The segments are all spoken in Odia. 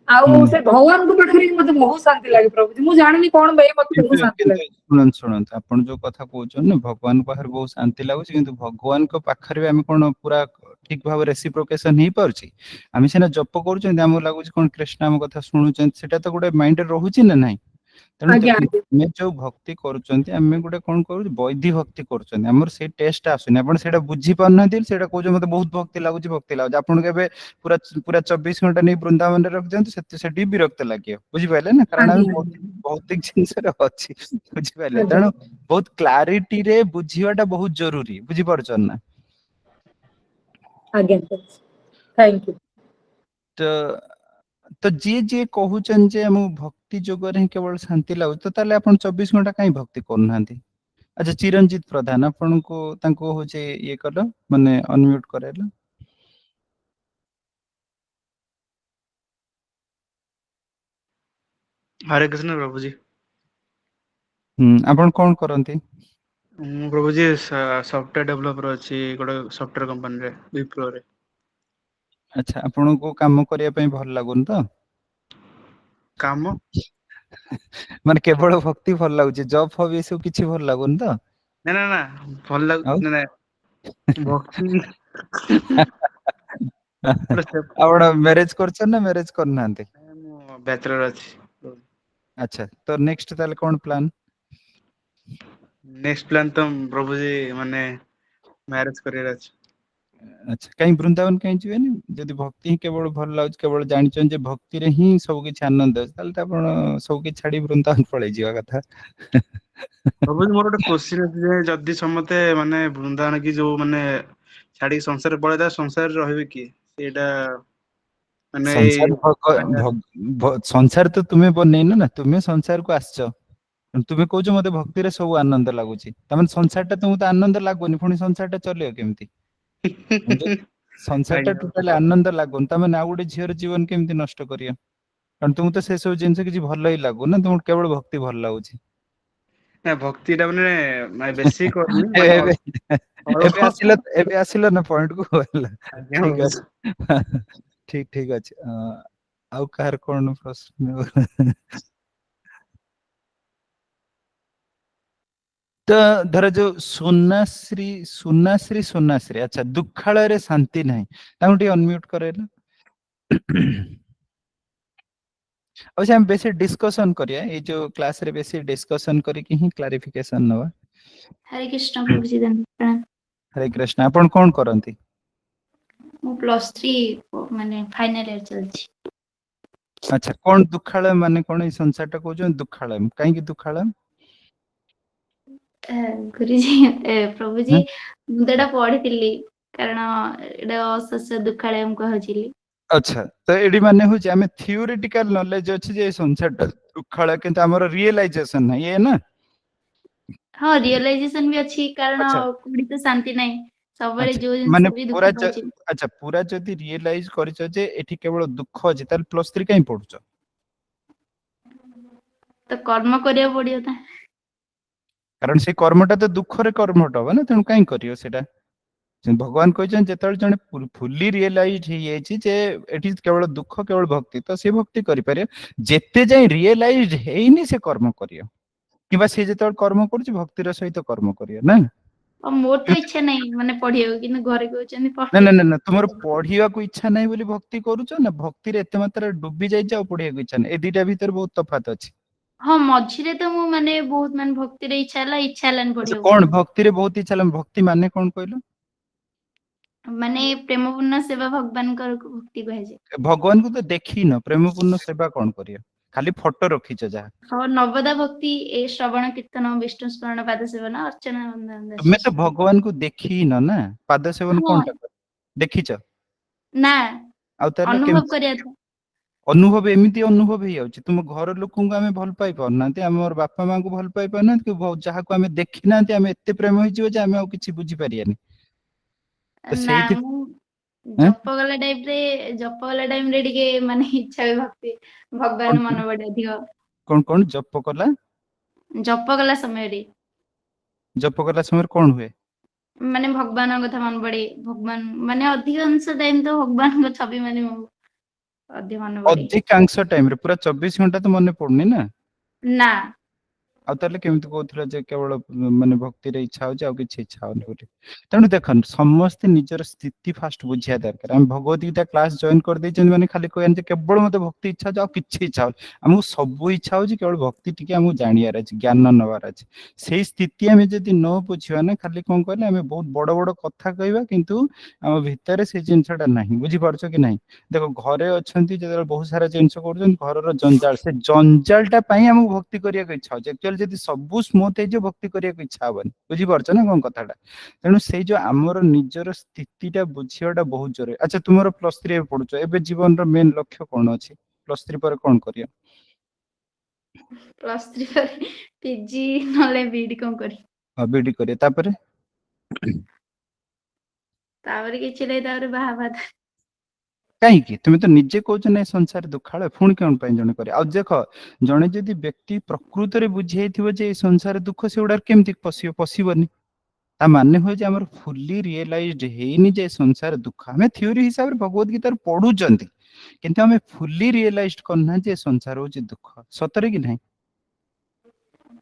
ଆଉ ସେ ଭଗବାନଙ୍କ ପାଖରେ ହିଁ ମତେ ବହୁତ ଶାନ୍ତି ଲାଗେ ପ୍ରଭୁଜୀ। ମୁଁ ଜାଣିନି କଣ ପାଇଁ ମତେ ବହୁତ ଶାନ୍ତି ଲାଗେ। ଶୁଣନ୍ତୁ ଆପଣ ଯୋଉ କଥା କହୁଛନ୍ତି ନା ଭଗବାନଙ୍କ ପାଖରେ ବହୁତ ଶାନ୍ତି ଲାଗୁଛି, କିନ୍ତୁ ଭଗବାନଙ୍କ ପାଖରେ ବି ଆମେ କଣ ପୁରା ଠିକ ଭାବରେ ରେସିପ୍ରୋକେସନ ହେଇପାରୁଛି? ଆମେ ସିନା ଜପ କରୁଛନ୍ତି, ଆମକୁ ଲାଗୁଛି କଣ କୃଷ୍ଣ ଆମ କଥା ଶୁଣୁଛନ୍ତି, ସେଟା ତ ଗୋଟେ ମାଇଣ୍ଡରେ ରହୁଛି ନା ନାହିଁ। ତେଣୁ ଆଜ୍ଞା ଦେଖନ୍ତୁ ଆଜ୍ଞା ଆମେ ଯୋଉ ଭକ୍ତି କରୁଛନ୍ତି, ଆମେ ଗୋଟେ କଣ କରୁଛୁ ବୈଧି ଭକ୍ତି କରୁଛନ୍ତି, ଆମର ସେଇ ଟେଷ୍ଟ ଆସୁନି। ଆପଣ ସେଇଟା ବୁଝି ପାରୁନାହାନ୍ତି, ସେଇଟା କହୁଛନ୍ତି ମତେ ବହୁତ ଭକ୍ତି ଲାଗୁଛି ଭକ୍ତି ଲାଗୁଛି। ଆପଣଙ୍କୁ ଏବେ ପୁରା ପୁରା 24 ଘଣ୍ଟା ନେଇ ବୃନ୍ଦାବନରେ ରଖିଦିଅନ୍ତୁ, ସେଠି ବିରକ୍ତ ଲାଗିବ। ବୁଝିପାରିଲେ ନା, କାରଣ ଆମେ ଆଜ୍ଞା ଭୌତିକ ଜିନିଷରେ ଅଛି। ବୁଝିପାରିଲେ, ଆଜ୍ଞା ତେଣୁ ବହୁତ କ୍ଲାରିଟିରେ ବୁଝିବାଟା ବହୁତ ଜରୁରୀ। ବୁଝିପାରୁଛନ୍ତି ନା? ଆଜ୍ଞା ଥ୍ୟାଙ୍କ ୟୁ। ତ ତ ଯିଏ କହୁଛନ୍ତି ଯେ ଆମକୁ ଭକ୍ତି ଯୋଗରେ ହିଁ କେବଳ ଶାନ୍ତି ଲାଗୁଛି, ତ ତାହେଲେ ଆପଣ 24 ଘଣ୍ଟା କାହିଁ ଭକ୍ତି କରୁନାହାନ୍ତି? ଆଚ୍ଛା ଚିରଞ୍ଜିତ ପ୍ରଧାନ, ଆପଣଙ୍କୁ ତାଙ୍କୁ ହଉଛି ଇଏ କଲ, ମାନେ ଅନମ୍ୟୁଟ କରାଇଲ। हरे कृष्ण प्रभु जी। ଆପଣ କଣ କରନ୍ତି? ମୁଁ ପ୍ରଭୁଜୀ ସଫ୍ଟୱେର ଡେଭଲପର ଅଛି ଗୋଟେ ସଫ୍ଟୱେର କମ୍ପାନୀରେ ବିପ୍ରୋରେ। ଆଚ୍ଛା ଆପଣଙ୍କୁ କାମ କରିବା ପାଇଁ ଭଲ ଲାଗୁନି ତ? କାମ ମାନେ କେବଳ ଭକ୍ତି ଭଲ ଲାଗୁଛି, ଜବ୍ ଫବ୍ ଏ ସବୁ କିଛି ଭଲ ଲାଗୁନି ତ? ନା ନା ନା ଭଲ ଆଉ ଲାଗୁ ନା ଭକ୍ତି ଆପଣ ମ୍ୟାରେଜ କରିଛନ୍ତି ନା ମ୍ୟାରେଜ କରିନାହାନ୍ତି? ମୁଁ ବ୍ୟାଚଲର ଅଛି। ଆଚ୍ଛା ତ ନେକ୍ସଟ ତାହେଲେ କଣ ପ୍ଲାନ୍? ନେକ୍ସଟ ପ୍ଲାନ ତ ପ୍ରଭୁଜୀ ମାନେ ମ୍ୟାରେଜ କରିବାର ଅଛି। ଆଚ୍ଛା କାହିଁ ବୃନ୍ଦାବନ କାହିଁ ଯିବେନି? ଯଦି ଭକ୍ତି ହିଁ କେବଳ ଭଲ ଲାଗୁଛି, କେବଳ ଜାଣିଛନ୍ତି ଯେ ଭକ୍ତିରେ ହିଁ ସବୁ କିଛି ଆନନ୍ଦ ଅଛି, ତାହେଲେ ତ ଆପଣ ସବୁ କିଛି ଛାଡି ବୃନ୍ଦାବନ ପଳେଇ ଯିବା କଥା। ପ୍ରଭୁଜୀ ମୋର ଗୋଟେ କୋଶ୍ଚିନ୍ ଅଛି ଯେ, ଯଦି ସମସ୍ତେ ମାନେ ବୃନ୍ଦାବନ କି ଯୋଉ ମାନେ ଛାଡିକି ସଂସାରରେ ପଳେଇଲା, ସଂସାରରେ ରହିବେ କିଏ? ସେଇଟା ମାନେ ଏଇ ସଂସାର ତ ତୁମେ ବନେଇନ ନା, ତୁମେ ସଂସାରକୁ ଆସିଛ। ତୁମେ କହୁଛ ମତେ ଭକ୍ତିରେ ସବୁ ଆନନ୍ଦ ଲାଗୁଛି, ତାମାନେ ସଂସାର ଟା ତୁମକୁ ତ ଆନନ୍ଦ ଲାଗୁନି, ପୁଣି ସଂସାର ଟା ଚଲେଇବ କେମିତି? ସଂସାର ଟା ଆଜ୍ଞା ଟୋଟାଲି ଆନନ୍ଦ ଲାଗୁନି, ତାମାନେ ଆଉ ଗୋଟେ ଝିଅର ଜୀବନ କେମିତି ନଷ୍ଟ କରିବ? କାରଣ ତୁମକୁ ତ ସେ ସବୁ ଜିନିଷ କିଛି ଭଲ ହିଁ ଲାଗୁନି, ତୁମକୁ କେବଳ ଭକ୍ତି ଭଲ ଲାଗୁଛି। ନା ଭକ୍ତି ଟା ମାନେ ବେଶୀ କରୁନି, ମାନେ ଏବେ ଏବେ ଅଳ୍ପ। ଆସିଲ ଏବେ ଆସିଲ ନା ପଏଣ୍ଟ କୁ ହେଲା। ଆଜ୍ଞା ଠିକ ପ୍ରଭୁଜୀ। ଅଛି। ଠିକ ଅଛି। ଆଉ କାହାର କଣ ପ୍ରଶ୍ନ? ତ ଧର ଯୋଉ ସୁନାଶ୍ରୀ ଆଚ୍ଛା ଦୁଃଖାଳୟରେ ଶାନ୍ତି ନାହିଁ, ତାଙ୍କୁ ଟିକେ ଅନମ୍ୟୁଟ କରାଇଲ। ଆଉ ଆମେ ବେଶୀ ଡିସକସନ କରିବା, ଏଇ ଯୋଉ କ୍ଲାସ ରେ ବେଶୀ ଡିସକସନ କରିକି ହିଁ କ୍ଲାରିଫିକେସନ ନବା। ହରେ କୃଷ୍ଣ ପ୍ରଭୁଜୀ ପ୍ରଣାମ। ହରେ କୃଷ୍ଣ, ଆପଣ କଣ କରନ୍ତି? ମୁଁ +3 ମାନେ ଫାଇନାଲ ଇୟର ଚାଲିଛି। ଆଚ୍ଛା କଣ ଦୁଃଖାଳୟ ମାନେ କଣ? ଏଇ ସଂସାର ଟା କହୁଛନ୍ତି ଦୁଃଖାଳୟ, କାହିଁକି ଦୁଃଖାଳୟ? ଗୁରୁଜୀ ପ୍ରଭୁଜୀ ହଁ ମୁଁ ତ ଏଇଟା ପଢିଥିଲି, କାରଣ ଏଇଟା ଅଶେଷ ଦୁଃଖାଳୟ ମୁଁ କହୁଥିଲି। ଆଚ୍ଛା ତ ଏଠି ମାନେ ହଉଛି ଆମେ ଥିଓରିଟିକାଲ ନଲେଜ ଅଛି ଯେ ସଂସାରଟା ଦୁଃଖାଳୟ, କିନ୍ତୁ ଆମର ରିଏଲାଇଜେସନ ନାହିଁ, ଏଇଆ ନା? ହଁ ରିଅଲାଇଜେସନ ବି ଅଛି, କାରଣ ଆଚ୍ଛା କୋଉଠି ତ ଶାନ୍ତି ନାହିଁ, ସବୁବେଳେ ଆଚ୍ଛା ଯୋଉ ମାନେ ଜିନିଷ ବି ପୁରା ଦୁଃଖ ପାଉଛି। ଆଚ୍ଛା ପୁରା ଯଦି ରିଏଲାଇଜ କରିଛ ଯେ ଏଠି କେବଳ ଦୁଃଖ ଅଛି, ତାହେଲେ +3 କାହିଁ ପଢୁଛ? ତ କର୍ମ କରିବାକୁ ପଡିବ ନା। କାରଣ ସେଇ କର୍ମଟା ତ ଦୁଃଖରେ କର୍ମଟା ହବ ନା, ତେଣୁ କାହିଁ କରିବ ସେଇଟା? ଭଗବାନ କହିଛନ୍ତି ଯେତେବେଳେ ଜଣେ ଫୁଲି ରିଏଲାଇଜ ହେଇଯାଇଛି ଯେ ଏଠି କେବଳ ଦୁଃଖ କେବଳ ଭକ୍ତି, ତ ସେ ଭକ୍ତି କରିପାରିବ। ଯେତେ ଯାଏ ରିଏଲାଇଜ ହେଇନି ସେ କର୍ମ କରିବ, କିମ୍ବା ସେ ଯେତେବେଳେ କର୍ମ କରୁଛି ଭକ୍ତିର ସହିତ କର୍ମ କରିବ ନା। ଆଉ ମୋର ତ ଇଚ୍ଛା ନାହିଁ ମାନେ ପଢିବାକୁ, କିନ୍ତୁ ଘରେ କହୁଛନ୍ତି ନା ନା ପଢେ। ନା ନା ତୁମର ପଢିବାକୁ ଇଚ୍ଛା ନାହିଁ ବୋଲି ଭକ୍ତି କରୁଛ, ନା ଭକ୍ତିରେ ଏତେ ମାତ୍ରାରେ ଡୁବି ଯାଇଛ ଆଉ ପଢିବାକୁ ଇଚ୍ଛା ନାହିଁ, ଏ ଦିଟା ଭିତରେ ବହୁତ ତଫାତ ଅଛି। ହଁ ମଝିରେ ତ ମୁଁ ମାନେ ବହୁତ ମାନେ ଭକ୍ତିରେ ଇଚ୍ଛା ହେଲାନି ଆଚ୍ଛା ପଢିବାକୁ। କଣ ଭକ୍ତିରେ ବହୁତ ଇଚ୍ଛା ହେଲା, ଭକ୍ତି ମାନେ କଣ କହିଲ? ମାନେ ପ୍ରେମପୂର୍ଣ୍ଣ ସେବା ଭଗବାନଙ୍କର ଭକ୍ତି କୁହାଯାଏ। ଭଗବାନଙ୍କୁ ତ ଦେଖିନ, ପ୍ରେମପୂର୍ଣ୍ଣ ସେବା କଣ କରିବ? ଖାଲି ଫଟୋ ରଖିଛ ଯାହା। ହଁ ନବଦା ଭକ୍ତି, ଏ ଶ୍ରବଣ କୀର୍ତ୍ତନ, ବିଷ୍ଣୁ ସ୍ମରଣ, ପାଦ ସେବନ, ଅର୍ଚ୍ଚନା ବନ୍ଦାନ। ତୁମେ ତ ଭଗବାନଙ୍କୁ ଦେଖିନ ନା, ପାଦ ସେବନ ହଁ କଣଟା ଦେଖିଛ? ନା ଆଉ ତାହେଲେ ଅନୁଭବ କେମିତି କରିବା ଶିଖିବ? କଥା। ଅନୁଭବ ଏମିତି ଅନୁଭବ ହେଇଯାଉଛି, ତୁମ ଘର ଲୋକଙ୍କୁ ଆମେ ଭଲ ପାଇ ପାରୁନାହାନ୍ତି, ଆମର ବାପା ମାଙ୍କୁ ଭଲ ପାଇ ପାରୁନାହାନ୍ତି, ଯାହାକୁ ଆମେ ଦେଖି ନାହାନ୍ତି ଆମେ ଏତେ ପ୍ରେମ ହେଇଯିବ ଯେ ଆମେ ଆଉ କିଛି ବୁଝିପାରିବାନି। ତ ନା ସେଇଥି ମୁଁ ଆଁ ଜପ ଗଲା ଟାଇମରେ ଟିକେ ମାନେ ଇଚ୍ଛା ହୁଏ ଭକ୍ତି, ଭଗବାନ ମନେ ପଡେ ଅଧିକ। କଣ ଜପ କଲା? ଜପ କଲା ସମୟରେ। ଜପ କଲା ସମୟରେ କଣ ହୁଏ? ମାନେ ଭଗବାନଙ୍କ କଥା ମନେ ପଡେ, ଭଗବାନ ମାନେ ଅଧିକାଂଶ ଟାଇମ ତ ଭଗବାନଙ୍କ ଛବି ମାନେ ଅଧିକ ମନେ ପଡେ। ଅଧିକାଂଶ ଟାଇମ ରେ ପୁରା 24 ଘଣ୍ଟା ତ ମନେ ପଡୁନି ନା। ନା ଆଉ ତାହେଲେ କେମିତି କହୁଥିଲା ଯେ କେବଳ ମାନେ ଭକ୍ତିରେ ଇଚ୍ଛା ହଉଛି ଆଉ କିଛି ଇଚ୍ଛା ହଉନି ବୋଲି? ତେଣୁ ଦେଖନ୍ତୁ ସମସ୍ତେ ନିଜର ସ୍ଥିତି ଫାଷ୍ଟ ବୁଝିବା ଦରକାର। ଆମେ ଭଗବତ ଗୀତା କ୍ଲାସ ଜଏନ କରିଦେଇଛନ୍ତି ମାନେ ଖାଲି କହିବାନି ଯେ କେବଳ ମତେ ଭକ୍ତି ଇଚ୍ଛା ହଉଛି ଆଉ କିଛି ଇଚ୍ଛା ହଉନି। ଆମକୁ ସବୁ ଇଚ୍ଛା ହଉଛି, କେବଳ ଭକ୍ତି ଟିକେ ଆମକୁ ଜାଣିବାର ଅଛି, ଜ୍ଞାନ ନେବାର ଅଛି। ସେଇ ସ୍ଥିତି ଆମେ ଯଦି ନ ବୁଝିବା ନା, ଖାଲି କଣ କହିଲେ ଆମେ ବହୁତ ବଡ ବଡ କଥା କହିବା କିନ୍ତୁ ଆମ ଭିତରେ ସେଇ ଜିନିଷଟା ନାହିଁ। ବୁଝିପାରୁଛ କି ନାହିଁ? ଦେଖ ଘରେ ଅଛନ୍ତି ଯେତେବେଳେ ବହୁତ ସାରା ଜିନିଷ କରୁଛନ୍ତି, ଘରର ଜଞ୍ଜାଳ, ସେ ଜଞ୍ଜାଳଟା ପାଇଁ ଆମକୁ ଭକ୍ତି କରିବାକୁ ଇଚ୍ଛା ହଉଛି। ଆକ୍ଚୁଆଲି ଯଦି ସବୁ ସ୍ମୁଥ ହେଇଯିବ ଭକ୍ତି କରିବାକୁ ଇଚ୍ଛା ହବନି। ବୁଝିପାରୁଛ ନା କଣ କଥାଟା? ତେଣୁ ସେଇ ଯୋଉ ଆମର ନିଜର ସ୍ଥିତିଟା ବୁଝିବାଟା ବହୁତ ଜରୁରୀ। ଆଚ୍ଛା ତୁମର +3 ଏବେ ପଢୁଛ, ଏବେ ଜୀବନର ମେନ୍ ଲକ୍ଷ୍ୟ କଣ ଅଛି? +3 ପରେ କଣ କରିବ? +3 ପରେ ପିଜି ନହେଲେ ବିଇଡି କଣ କରିବି। ହଁ ବିଇଡି କରିବ, ତାପରେ? ତାପରେ କିଛି ନାହିଁ, ତାପରେ ବାହା ହବା। କାହିଁକି? ତୁମେ ତ ନିଜେ କହୁଛ ନା ଏ ସଂସାର ଦୁଃଖାଳୟ, ପୁଣି କଣ ପାଇଁ ଜଣେ କରେ? ଆଉ ଦେଖ ଜଣେ ଯଦି ବ୍ୟକ୍ତି ପ୍ରକୃତରେ ବୁଝିଯାଇଥିବ ଯେ ଏ ସଂସାର ଦୁଃଖ, ସେଗୁଡାରେ କେମିତି ପଶିବ? ପଶିବନି। ତା ମାନେ ହୁଏ ଯେ ଆମର ଫୁଲି ରିଏଲାଇଜଡ ହେଇନି ଯେ ସଂସାର ଦୁଃଖ। ଆମେ ଥିଓରି ହିସାବରେ ଭଗବତ ଗୀତାରେ ପଢୁଛନ୍ତି କିନ୍ତୁ ଆମେ ଫୁଲି ରିଏଲାଇଜଡ କରୁନାହାନ୍ତି ଯେ ସଂସାର ହଉଛି ଦୁଃଖ। ସତରେ କି ନାହିଁ?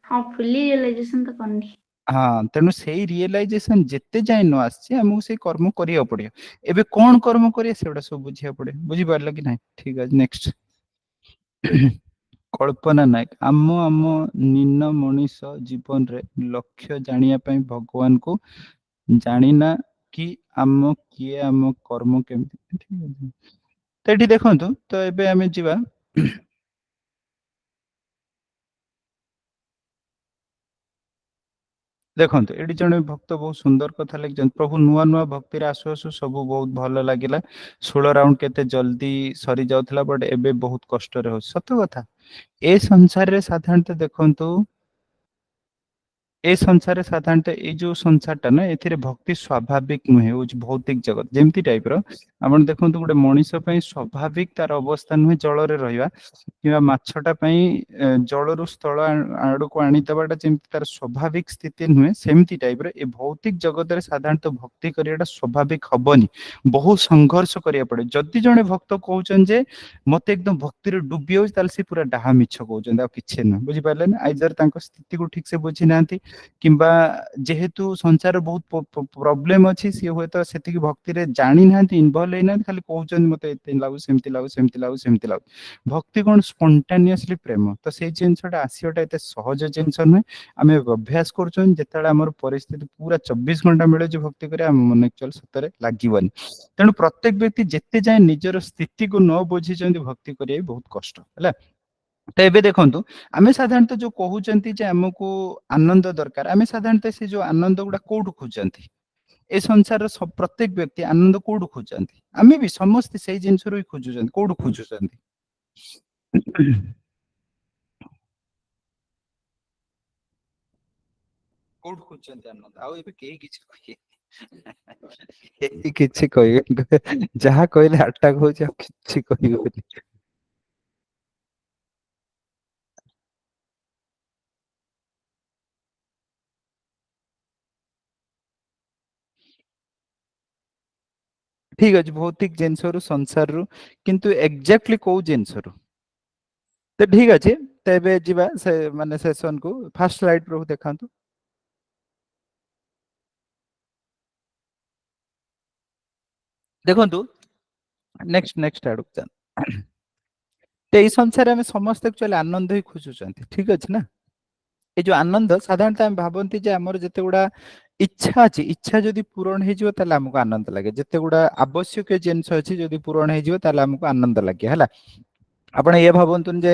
ହଁ ଫୁଲି ରିୟଲାଇଜେସନ ତ କରିନି। ହଁ ତେଣୁ ସେଇ ରିଏଲାଇଜେସନ ଯେତେ ଯାଏ ନ ଆସିଛି, ଆମକୁ ସେଇ କର୍ମ କରିବାକୁ ପଡିବ। ଏବେ କଣ କର୍ମ କରିବା ସେଗୁଡା ସବୁ ବୁଝିବାକୁ ପଡିବ। ବୁଝିପାରିଲ କି ନାହିଁ? ଠିକ ଅଛି ନେକ୍ସଟ। କଳ୍ପନା ନାୟକ, ଆମ ନିନ ମଣିଷ ଜୀବନରେ ଲକ୍ଷ୍ୟ ଜାଣିବା ପାଇଁ ଭଗବାନଙ୍କୁ ଜାଣିନା କି ଆମ କିଏ, ଆମ କର୍ମ କେମିତି? ଠିକ ଅଛି। ତ ଏଠି ଦେଖନ୍ତୁ, ତ ଏବେ ଆମେ ଯିବା ଦେଖନ୍ତୁ ଏଠି ଜଣେ ଭକ୍ତ ବହୁତ ସୁନ୍ଦର କଥା ଲେଖିଛନ୍ତି। ପ୍ରଭୁ ନୂଆ ନୂଆ ଭକ୍ତିରେ ଆସୁ ଆସୁ ସବୁ ବହୁତ ଭଲ ଲାଗିଲା। 16 ରାଉଣ୍ଡ କେତେ ଜଲ୍ଦି ସରି ଯାଉଥିଲା, ବଟ୍ ଏବେ ବହୁତ କଷ୍ଟରେ ହଉଛି। ସତ କଥା। ଏ ସଂସାରରେ ସାଧାରଣତଃ ଦେଖନ୍ତୁ, ଏ ସଂସାରରେ ସାଧାରଣତଃ ଏଇ ଯୋଉ ସଂସାରଟା ନା, ଏଥିରେ ଭକ୍ତି ସ୍ୱାଭାବିକ ନୁହେଁ, ହଉଛି ଭୌତିକ ଜଗତ। ଯେମିତି ଟାଇପର ଆପଣ ଦେଖନ୍ତୁ, ଗୋଟେ ମଣିଷ ପାଇଁ ସ୍ୱାଭାବିକ ତାର ଅବସ୍ଥା ନୁହେଁ ଜଳରେ ରହିବା, କିମ୍ବା ମାଛଟା ପାଇଁ ଜଳରୁ ସ୍ଥଳ ଆଡକୁ ଆଣିଦେବାଟା ଯେମିତି ତାର ସ୍ୱାଭାବିକ ସ୍ଥିତି ନୁହେଁ, ସେମିତି ଟାଇପର ଏ ଭୌତିକ ଜଗତରେ ସାଧାରଣତଃ ଭକ୍ତି କରିବାଟା ସ୍ୱାଭାବିକ ହବନି। ବହୁତ ସଂଘର୍ଷ କରିବାକୁ ପଡେ। ଯଦି ଜଣେ ଭକ୍ତ କହୁଛନ୍ତି ଯେ ମତେ ଏକଦମ ଭକ୍ତିରେ ଡୁବି ଯାଉଛି, ତାହେଲେ ସେ ପୁରା ଡାହା ମିଛ କହୁଛନ୍ତି, ଆଉ କିଛି ନୁହେଁ। ବୁଝିପାରିଲେ ନା? ଆଇଦର ତାଙ୍କ ସ୍ଥିତିକୁ ଠିକ ସେ ବୁଝି ନାହାନ୍ତି, କିମ୍ବା ଯେହେତୁ ସଂସାର ବହୁତ ପ୍ରୋବ୍ଲେମ ଅଛି, ସିଏ ହୁଏତ ସେତିକି ଭକ୍ତିରେ ଜାଣିନାହାନ୍ତି, ଇନଭଲ୍ଭ ହେଇନାହାନ୍ତି, ଖାଲି କହୁଛନ୍ତି ମତେ ଏତେ ଲାଗୁଛି, ସେମିତି ଲାଗୁଛି, ସେମିତି ଲାଗୁଛି, ସେମିତି ଲାଗୁଛି। ଭକ୍ତି କଣ? ସ୍ପଣ୍ଟାନିୟସଲି ପ୍ରେମ। ତ ସେଇ ଜିନିଷଟା ଆସିବାଟା ଏତେ ସହଜ ଜିନିଷ ନୁହେଁ। ଆମେ ଅଭ୍ୟାସ କରୁଛନ୍ତି, ଯେତେବେଳେ ଆମର ପରିସ୍ଥିତି ପୁରା 24 ଘଣ୍ଟା ମିଳୁଛି ଭକ୍ତି କରିବା, ଆମ ମନେ ଆକ୍ଚୁଆଲି ସତରେ ଲାଗିବନି। ତେଣୁ ପ୍ରତ୍ୟେକ ବ୍ୟକ୍ତି ଯେତେ ଯାଏଁ ନିଜର ସ୍ଥିତିକୁ ନ ବୁଝିଛନ୍ତି, ଭକ୍ତି କରିବା ବି ବହୁତ କଷ୍ଟ ହେଲା। ତ ଏବେ ଦେଖନ୍ତୁ, ଆମେ ସାଧାରଣତଃ ଯୋଉ କହୁଛନ୍ତି ଯେ ଆମକୁ ଆନନ୍ଦ ଦରକାର, ଆମେ ସାଧାରଣତଃ ସେ ଯୋଉ ଆନନ୍ଦ ଗୁଡା କୋଉଠୁ ଖୋଜନ୍ତି? ଏ ସଂସାରର ପ୍ରତ୍ୟେକ ବ୍ୟକ୍ତି ଆନନ୍ଦ କୋଉଠୁ ଖୋଜନ୍ତି? ଆମେ ବି ସମସ୍ତେ ସେଇ ଜିନିଷରୁ ହିଁ ଖୋଜୁଛନ୍ତି। କୋଉଠୁ ଖୋଜୁଛନ୍ତି? କୋଉଠୁ ଖୋଜୁଛନ୍ତି ଆନନ୍ଦ? ଆଉ ଏବେ କେହି କିଛି କହିବେ କେହି କିଛି କହିବେ? ଯାହା କହିଲେ ଆଟାକ ହଉଛି, ଆଉ କିଛି କହିବେନି। ଠିକ ଅଛି, ଭୌତିକ ଜିନିଷରୁ, ସଂସାରରୁ, କିନ୍ତୁ ଏକ୍ଜାକ୍ଟଲି କୋଉ ଜିନିଷରୁ? ତ ଠିକ ଅଛି, ତ ଏବେ ଯିବା ସେ ମାନେ ସେସନକୁ। ଫାର୍ଷ୍ଟ ସ୍ଲାଇଡ ପ୍ରଭୁ ଦେଖାନ୍ତୁ। ଦେଖନ୍ତୁ ନେକ୍ସଟ ଆଡକୁ ଯାଆନ୍ତୁ। ତ ଏଇ ସଂସାରରେ ଆମେ ସମସ୍ତେ ଆକ୍ଚୁଆଲି ଆନନ୍ଦ ହିଁ ଖୋଜୁଛନ୍ତି। ଠିକ ଅଛି ନା? ଏଇ ଯୋଉ ଆନନ୍ଦ, ସାଧାରଣତଃ ଆମେ ଭାବନ୍ତି ଯେ ଆମର ଯେତେ ଗୁଡା ଇଚ୍ଛା ଅଛି, ଇଚ୍ଛା ଯଦି ପୂରଣ ହେଇଯିବ ତାହେଲେ ଆମକୁ ଆନନ୍ଦ ଲାଗେ। ଯେତେ ଗୁଡା ଆବଶ୍ୟକୀୟ ଜିନିଷ ଅଛି ଯଦି ପୂରଣ ହେଇଯିବ, ତାହେଲେ ଆମକୁ ଆନନ୍ଦ ଲାଗେ ହେଲା। ଆପଣ ଇଏ ଭାବନ୍ତୁନି ଯେ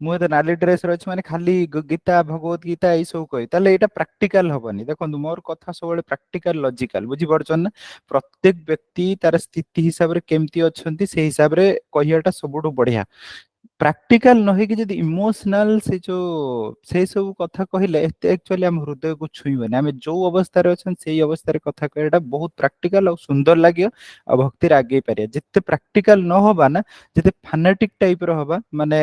ମୁଁ ଏତେ ନାଲି ଡ୍ରେସରେ ଅଛି ମାନେ ଖାଲି ଗୀତା, ଭଗବତ ଗୀତା ଏଇ ସବୁ କହି, ତାହେଲେ ଏଇଟା ପ୍ରାକ୍ଟିକାଲ ହବନି। ଦେଖନ୍ତୁ ମୋର କଥା ସବୁବେଳେ ପ୍ରାକ୍ଟିକାଲ, ଲଜିକାଲ। ବୁଝିପାରୁଛନ୍ତି ନା? ପ୍ରତ୍ୟେକ ବ୍ୟକ୍ତି ତାର ସ୍ଥିତି ହିସାବରେ କେମିତି ଅଛନ୍ତି, ସେଇ ହିସାବରେ କହିବାଟା ସବୁଠୁ ବଢିଆ। ପ୍ରାକ୍ଟିକାଲ ନ ହେଇକି ଯଦି ଇମୋସନାଲ ସେଇ ସବୁ କଥା କହିଲେ, ଏତେ ଆକ୍ଚୁଆଲି ଆମ ହୃଦୟକୁ ଛୁଇଁବନି। ଆମେ ଯୋଉ ଅବସ୍ଥାରେ ଅଛନ୍ତି ସେଇ ଅବସ୍ଥାରେ କଥା କହିବାଟା ବହୁତ ପ୍ରାକ୍ଟିକାଲ ଆଉ ସୁନ୍ଦର ଲାଗିବ, ଆଉ ଭକ୍ତିରେ ଆଗେଇ ପାରିବା। ଯେତେ ପ୍ରାକ୍ଟିକାଲ ନ ହବା ନା, ଯେତେ ଫାନାଟିକ ଟାଇପର ହବା, ମାନେ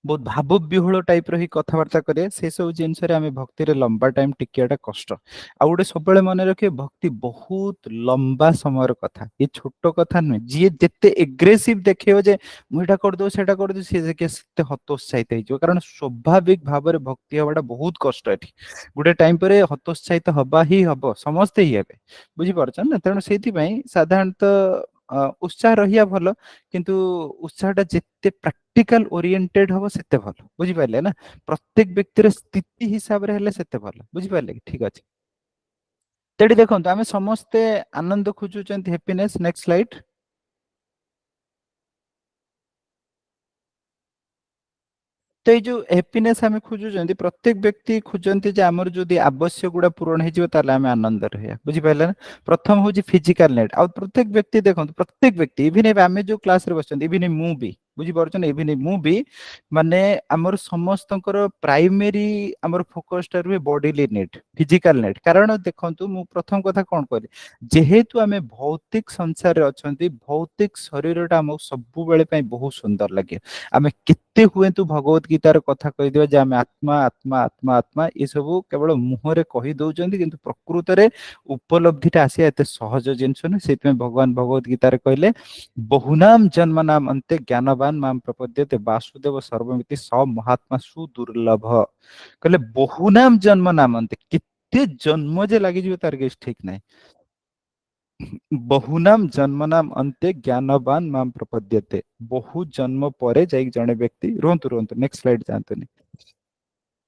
बहुत भाव विहुल टाइप रो ही कथबार्ता करे से सब जिनस आम भक्ति रे लंबा टाइम टिकियाटा कष्ट आ गोटे सब मन रखे भक्ति बहुत लंबा समय कथा ये छोट कथा नुहे जी जिते एग्रेसिव देखियो जे मुझा करदे सेटा करदे से हतोत्साहित हो कारण स्वाभाविक भाव में भक्ति हवाटा बहुत कष्ट एठी गोटे टाइम पर हतोत्साहित हवा ही हम समस्ते ही हे बुझीपार ना तेणु से साधारणतः उत्साह रहिया भल किंतु उत्साहटा जिते प्रैक्टिकल ओरिएंटेड हम सेते भल बुझिपारे ना प्रत्येक व्यक्तिर स्थिति हिसाब रे हेले सेते भल बुझिपारे कि ठीक अछि तेडी देखंतु आमे समस्ते आनंद खोजुचंती हैप्पीनेस नेक्स्ट स्लाइड तो ये जो हैप्पीनेस आम खोजुचंती प्रत्येक व्यक्ति खोजंती जे हमर जदि आवश्यक गुडा पूरण हे जिवो ताले आमे आनंद रहया बुझिपारे ना प्रथम होची फिजिकल नीड आ प्रत्येक व्यक्ति देखंतु प्रत्येक व्यक्ति इवन इफ आमे जो क्लास रे बसचंती इवन मु भी बुझिपारछन इवन मु भी माने हमर समस्तंकर प्राइमरी हमर फोकस टा रुहे बॉडीली नीड फिजिकल नीड कारण देखंतु मु प्रथम कथा कोन कहली जेहेतु आमे भौतिक संसार रे अछंती भौतिक शरीरटा हम सब बेले पई बहुत सुंदर लागे आमे केते हुए तू भगवत गीतार कथा कहि दियो जे आमे आत्मा आत्मा आत्मा आत्मा ये सब केवल मुहरे कहि दउचंती किंतु प्रकृत रे उपलब्धिटा आसी एते सहज जिंस न सेति में भगवान भगवत गीतार कहले बहुनाम जन्म नाम अंते ज्ञानवान माम प्रपद्यते वासुदेव सर्वमिति स महात्मा सुदुर्लभ कहले बहुनाम जन्म नाम अंते केते जन्म जे लागि जिवो तार के ठीक नाही बहुनाम जन्मनाम अंते ज्ञानवान माम प्रपद्यते बहु जन्म परे जाई जणे व्यक्ति रोंतु रोंतु नेक्स्ट स्लाइड जानतुनी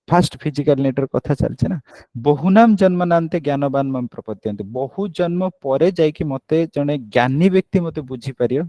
फास्ट फिजिकल नेटर कथा चलছে ना बहुनाम जन्मनांते ज्ञानवान माम प्रपद्यते बहु जन्म परे जाई कि मते जणे ज्ञानी व्यक्ति मते बुझी परियो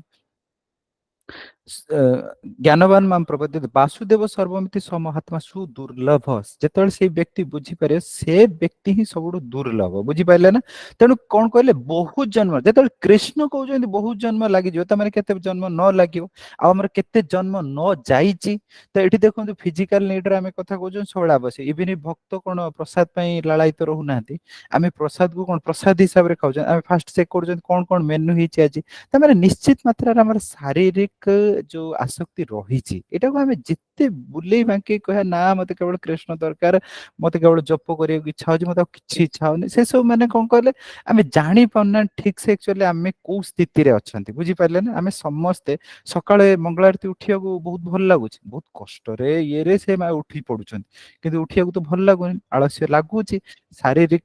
ज्ञानवान माम प्रपद्यते वासुदेव सर्वमिति स महात्मा सुदुर्लभ जेतल से व्यक्ति बुझी पारे से व्यक्ति ही सबुठ दुर्लभ बुझी पाइले ना तेणु कौन कहले बहुत जन्म जेतल कृष्ण कहउछन्ति बहुत जन्म लागि जो त माने केते जन्म न लागियो आ हमर केते जन्म न जाईची त एठी देखंतु फिजिकल नीड रे हमें कथा कहउछन सोळा बसे इवन भक्त कोन प्रसाद पई लालायित रहु नांती आमे प्रसाद को कोन प्रसाद हिसाब रे खाउछन आमे फास्ट चेक करछन कोन कोन मेनू हिची आजी त माने निश्चित मात्रा रे हमर शारीरिक जो आसक्ति रही एटा को हमें जिते बुले बांके कह ना मते केवल कृष्ण दरकार मते केवल जप करियो इच्छा हो मते किछि इच्छा होनी से सब माने कोन कहले हमें जानि पन्ना ठीक से एक्चुअली हमें को स्थिति रे अछंती बुझी पारले ना हमें समस्ते सकाळे मंगल आरती उठिया को बहुत भल लागुछ बहुत कष्ट रे ये रे से मा उठी पडुछन किंतु उठिया को तो भल लागुनी आलस्य लागुची शारीरिक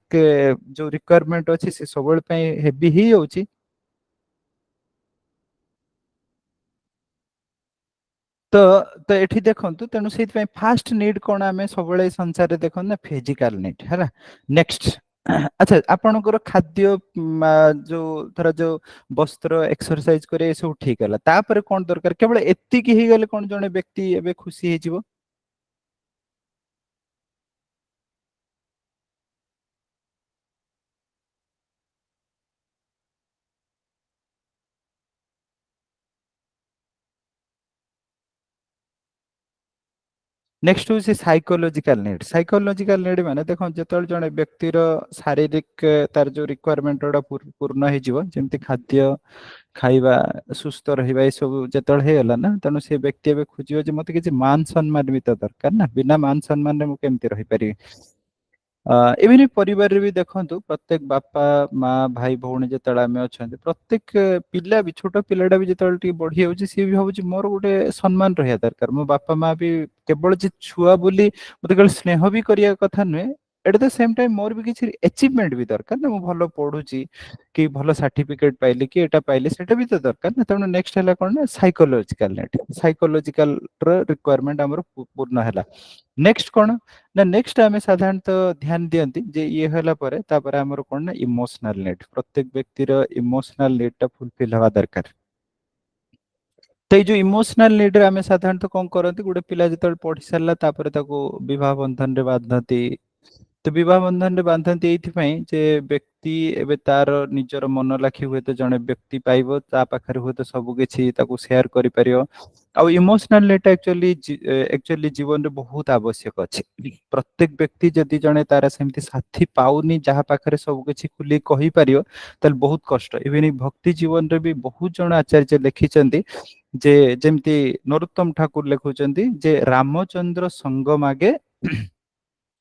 जो रिक्वायरमेंट अछि से सबल पई हेवी ही होची तो तो एठी देखंतु तेनु सेति पई फास्ट नीड कोन आमे सबले संसार रे देखन ना फिजिकल नीड हैला नेक्स्ट अच्छा आपनकर खाद्य जो थरा जो वस्त्र एक्सरसाइज करे सब ठीक हला तापर कोन दरकार केवल एत्ती की ही गले कोन जने व्यक्ति एबे खुशी हे जिवो नेक्स्ट हूँ साइकोलॉजिकल नीड माने देखो जेतल जने व्यक्तिर शारीरिक तार जो रिक्वायरमेंट ओडा पूर्ण हे जीव जेमति खाद्य खाइबा सुस्थ रहिबा ए सब जेतल हे गला ना तनो से व्यक्ति एबे खोजियो जे मते किछि मान सम्मान भी तो दरकार ना बिना मान सम्मान रे मु केमति रहि पारि एवं परिवार भी देखंतु प्रत्येक बापा माँ भाई भौणी जेतल आमे अछंती प्रत्येक पिला भी छोट पिलाटा भी जेतल टी बढ़ी होउची सी भी होउची मोर गोटे सम्मान रहिया दरकार मो बापा माँ भी केवल जे छुआ बोली मते केवल स्नेह भी करिया कथा नुहे at the same time more भी किछि अचीवमेंट भी दरकार ना मु भलो पढुची कि भलो सर्टिफिकेट पाइली कि एटा पाइली सेटा भी तो दरकार ना तनो नेक्स्ट हला कोन ना साइकोलॉजिकल र रिक्वायरमेंट हमर पूर्ण हला नेक्स्ट कोन ना नेक्स्ट आमे साधारणतः ध्यान दियंती जे ये हला परे तापर हमर कोन ना इमोशनल नीड प्रत्येक व्यक्तिर इमोशनल नीड टा फुलफिल हवा दरकार तो जो इमोशनल नीड रे आमे साधारणतः कोन करंती गुडे पिला जेतल पढी सारला तापर ताको विवाह बंधन रे बांधती तो विवाह बंधन रे बांधती एथि जे व्यक्ति एबे तार निजर मन लाखी हुए तो जने व्यक्ति पाइबो ता पाखरे हुए तो सब किछि ताको शेयर करि परियो आ इमोशनल नीड एक्चुअली जीवन रे बहुत आवश्यक अछि प्रत्येक व्यक्ति जदि जने तारा सेमति साथी पाउनी जहा पाखरे सब किछि खुली कहि परियो तल बहुत कष्ट इवन भक्ति जीवन रे भी बहुत जण आचार्य लिखिचंती ଯେ ଯେମିତି ନରୋତ୍ତମ ଠାକୁର ଲେଖୁଛନ୍ତି ଯେ ରାମଚନ୍ଦ୍ର ସଙ୍ଗ ମାଗେ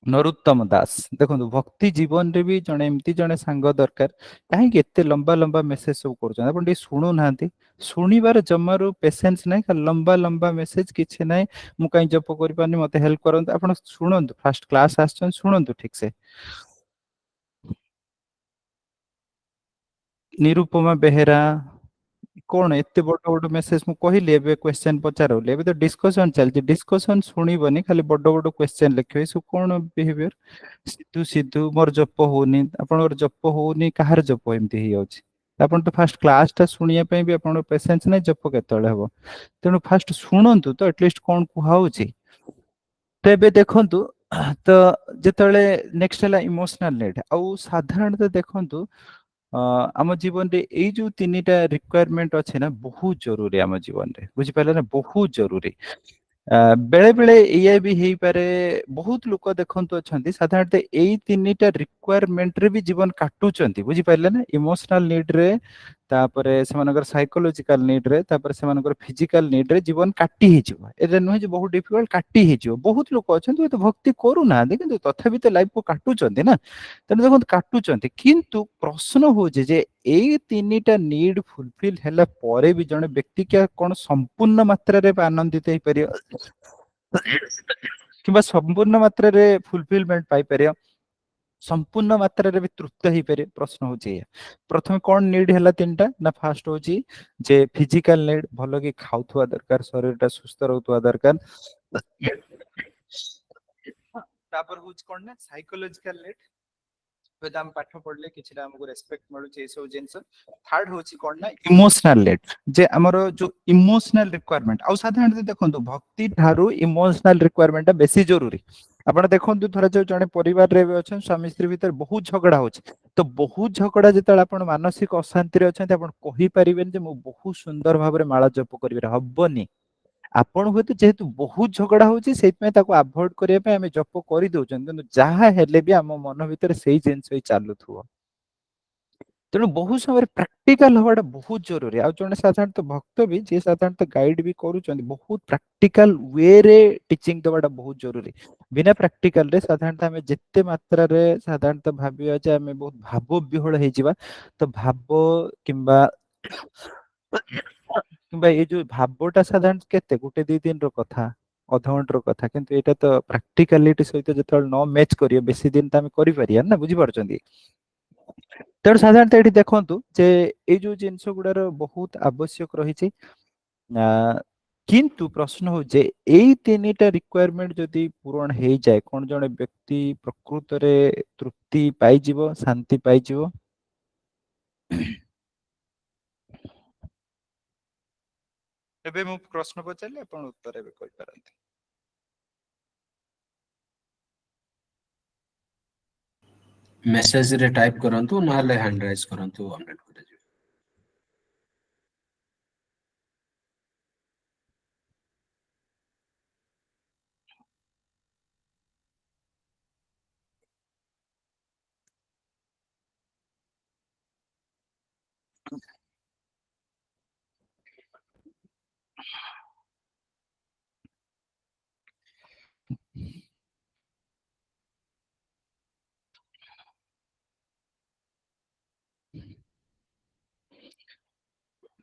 ନରୋତ୍ତମ ଦାସ। ଦେଖନ୍ତୁ ଭକ୍ତି ଜୀବନରେ ବି ଜଣେ ଏମିତି ଜଣେ ସାଙ୍ଗ ଦରକାର। କାହିଁକି ଏତେ ଲମ୍ବା ଲମ୍ବା ମେସେଜ ସବୁ କରୁଛନ୍ତି, ଆପଣ ଟିକେ ଶୁଣୁନାହାନ୍ତି। ଶୁଣିବାର ଜମାରୁ ପେସେନ୍ସ ନାହିଁ, ଖାଲି ଲମ୍ବା ଲମ୍ବା ମେସେଜ, କିଛି ନାହିଁ ମୁଁ କାହିଁ ଜପ କରିପାରୁନି ମତେ ହେଲ୍ପ କରନ୍ତୁ। ଆପଣ ଶୁଣନ୍ତୁ, ଫାଷ୍ଟ କ୍ଲାସ ଆସିଛନ୍ତି ଶୁଣନ୍ତୁ ଠିକ ସେ। ନିରୁପମା ବେହେରା କଣ ଏତେ ବଡ ବଡ ମେସେଜ ମୁଁ କହିଲି, ଏବେ କ୍ୱେଶ୍ଚନ ପଚାରଲି, ଏବେ ତ ଡିସ୍କସନ ଚାଲିଛି, ଡିସ୍କସନ ଶୁଣିବନି, ଖାଲି ବଡ ବଡ କ୍ୱେଶ୍ଚନ ଲେଖିବେ, ଏ ସବୁ କଣ ବିହେଭିୟର। ସିଧୁ ସିଧୁ ମୋର ଜପ ହଉନି, ଆପଣଙ୍କର ଜପ ହଉନି, କାହାର ଜପ ଏମିତି ହେଇଯାଉଛି। ଆପଣ ତ ଫାଷ୍ଟ କ୍ଲାସ ଟା ଶୁଣିବା ପାଇଁ ବି ଆପଣଙ୍କର ପେସେନ୍ସ ନାହିଁ, ଜପ କେତେବେଳେ ହବ। ତେଣୁ ଫାଷ୍ଟ ଶୁଣନ୍ତୁ ତ ଆଟଲିଷ୍ଟ କଣ କୁହାହଉଛି। ତ ଏବେ ଦେଖନ୍ତୁ, ତ ଯେତେବେଳେ ନେକ୍ସଟ ହେଲା ଇମୋସନାଲ ନିଡ୍। ଆଉ ସାଧାରଣତଃ ଦେଖନ୍ତୁ ଆମ ଜୀବନରେ ଏଇ ଯୋଉ ତିନିଟା ରିକ୍ୱାରମେଣ୍ଟ ଅଛି ନା ବହୁତ ଜରୁରୀ ଆମ ଜୀବନରେ, ବୁଝିପାରିଲେ ନା, ବହୁତ ଜରୁରୀ। ବେଳେ ବେଳେ ଏଇଆ ବି ହେଇପାରେ, ବହୁତ ଲୋକ ଦେଖନ୍ତୁ ଅଛନ୍ତି ସାଧାରଣତଃ ଏଇ ତିନିଟା ରିକ୍ୱାରମେଣ୍ଟରେ ବି ଜୀବନ କାଟୁଛନ୍ତି, ବୁଝିପାରିଲେ ନା। ଇମୋସନାଲ ନିଡରେ, ତାପରେ ସେମାନଙ୍କର ସାଇକୋଲୋଜିକାଲ ନିଡରେ, ତାପରେ ସେମାନଙ୍କର ଫିଜିକାଲ ନିଡରେ ଜୀବନ କାଟି ହେଇଯିବ। ଏଟା ନୁହେଁ ଯେ ବହୁତ ଡିଫିକଲ୍ଟ, କାଟି ହେଇଯିବ। ବହୁତ ଲୋକ ଅଛନ୍ତି ହୁଏତ ଭକ୍ତି କରୁନାହାନ୍ତି କିନ୍ତୁ ତଥାପି ତ ଲାଇଫକୁ କାଟୁଛନ୍ତି ନା। ତେଣୁ ଦେଖନ୍ତୁ କାଟୁଛନ୍ତି, କିନ୍ତୁ ପ୍ରଶ୍ନ ହଉଛି ଯେ ଏଇ ତିନିଟା ନିଡ୍ ଫୁଲଫିଲ ହେଲା ପରେ ବି ଜଣେ ବ୍ୟକ୍ତି କଣ ସମ୍ପୂର୍ଣ୍ଣ ମାତ୍ରାରେ ଆନନ୍ଦିତ ହେଇପାରିବ କିମ୍ବା ସମ୍ପୂର୍ଣ୍ଣ ମାତ୍ରାରେ ଫୁଲଫିଲମେଣ୍ଟ ପାଇପାରିବ, ସମ୍ପୂର୍ଣ୍ଣ ମାତ୍ରାରେ ବି ତୃପ୍ତ ହେଇପାରିବ। ପ୍ରଶ୍ନ ହଉଛି ଏଇଆ। ପ୍ରଥମେ କଣ ନିଡ୍ ହେଲା ତିନିଟା ନା, ଫାଷ୍ଟ ହଉଛି ଯେ ଫିଜିକାଲ ନିଡ୍, ଭଲ କି ଖାଉଥିବା ଦରକାର, ଶରୀରଟା ସୁସ୍ଥ ରହୁଥିବା ଦରକାର। ତାପରେ ହଉଛି କଣ ନା ସାଇକୋଲୋଜିକାଲ ନିଡ୍, ହୁଏତ ଆମେ ପାଠ ପଢିଲେ କିଛିଟା ଆମକୁ ରେସପେକ୍ଟ ମିଳୁଛି, ଏଇ ସବୁ ଜିନିଷ। ଥାର୍ଡ ହଉଛି କଣ ନା ଇମୋସନାଲ ନିଡ୍, ଯେ ଆମର ଯୋଉ ଇମୋସନାଲ ରିକ୍ୱାରମେଣ୍ଟ। ଆଉ ସାଧାରଣତଃ ଦେଖନ୍ତୁ ଭକ୍ତି ଠାରୁ ଇମୋସନାଲ ରିକ୍ୱାରମେଣ୍ଟ ଟା ବେଶୀ ଜରୁରୀ। ଆପଣ ଦେଖନ୍ତୁ ଧରାଯାଉ ଜଣେ ପରିବାରରେ ଏବେ ଅଛନ୍ତି, ସ୍ୱାମୀ ସ୍ତ୍ରୀ ଭିତରେ ବହୁତ ଝଗଡା ହଉଛି, ତ ବହୁତ ଝଗଡା ଯେତେବେଳେ ଆପଣ ମାନସିକ ଅଶାନ୍ତିରେ ଅଛନ୍ତି, ଆପଣ କହିପାରିବେନି ଯେ ମୁଁ ବହୁତ ସୁନ୍ଦର ଭାବରେ ମାଳା ଜପ କରିବି, ହବନି। ଆପଣ ହୁଏତ ଯେହେତୁ ବହୁତ ଝଗଡା ହଉଛି ସେଇଥିପାଇଁ ତାକୁ ଆଭଏଡ କରିବା ପାଇଁ ଆମେ ଜପ କରିଦଉଛନ୍ତି, କିନ୍ତୁ ଯାହା ହେଲେ ବି ଆମ ମନ ଭିତରେ ସେଇ ଜିନିଷ ହିଁ ଚାଲୁଥିବ। ତେଣୁ ବହୁତ ସମୟରେ ପ୍ରାକ୍ଟିକାଲ ହବାଟା ବହୁତ ଜରୁରୀ। ଆଉ ଜଣେ ସାଧାରଣତଃ ଭକ୍ତ ବି ଯିଏ ସାଧାରଣତଃ ଗାଇଡ ବି କରୁଛନ୍ତି, ବହୁତ ପ୍ରାକ୍ଟିକାଲ ୱେରେ ଟିଚିଂ ଦବାଟା ବହୁତ ଜରୁରୀ। ବିନା ପ୍ରାକ୍ଟିକାଲରେ ସାଧାରଣତଃ ଆମେ ଯେତେ ମାତ୍ରାରେ ସାଧାରଣତଃ ଭାବିବା ଯେ ଆମେ ବହୁତ ଭାବ ବିହଳ ହେଇଯିବା, ତ ଭାବ କିମ୍ବା କିମ୍ବା ଏଇ ଯୋଉ ଭାବଟା ସାଧାରଣତଃ କେତେ ଗୋଟେ ଦି ଦିନର କଥା, ଅଧଘଣ୍ଟାର କଥା, କିନ୍ତୁ ଏଇଟା ତ ପ୍ରାକ୍ଟିକାଲିଟି ସହିତ ଯେତେବେଳେ ନ ମ୍ୟାଚ୍ କରିବ ବେଶୀ ଦିନ ତ ଆମେ କରିପାରିବା ନା, ବୁଝିପାରୁଛନ୍ତି। ତେଣୁ ସାଧାରଣତଃ ଏଠି ଦେଖନ୍ତୁ ଯେ ଏଇ ଯୋଉ ଜିନିଷ ଗୁଡାର ବହୁତ ଆବଶ୍ୟକ ରହିଛି। ଆ, କିନ୍ତୁ ପ୍ରଶ୍ନ ହଉଛି ଯେ ଏଇ ତିନିଟା ରିକ୍ୱାରମେଣ୍ଟ ଯଦି ପୂରଣ ହେଇଯାଏ, କଣ ଜଣେ ବ୍ୟକ୍ତି ପ୍ରକୃତରେ ତୃପ୍ତି ପାଇଯିବ, ଶାନ୍ତି ପାଇଯିବ। ଏବେ ମୁଁ ପ୍ରଶ୍ନ ପଚାରିଲି, ଆପଣ ଉତ୍ତର ଏବେ କହିପାରନ୍ତି। ମେସେଜରେ ଟାଇପ କରନ୍ତୁ, ନହେଲେ ହ୍ୟାଣ୍ଡ ରାଇଜ କରନ୍ତୁ, ଅପଡେଟ୍ କରାଯିବ।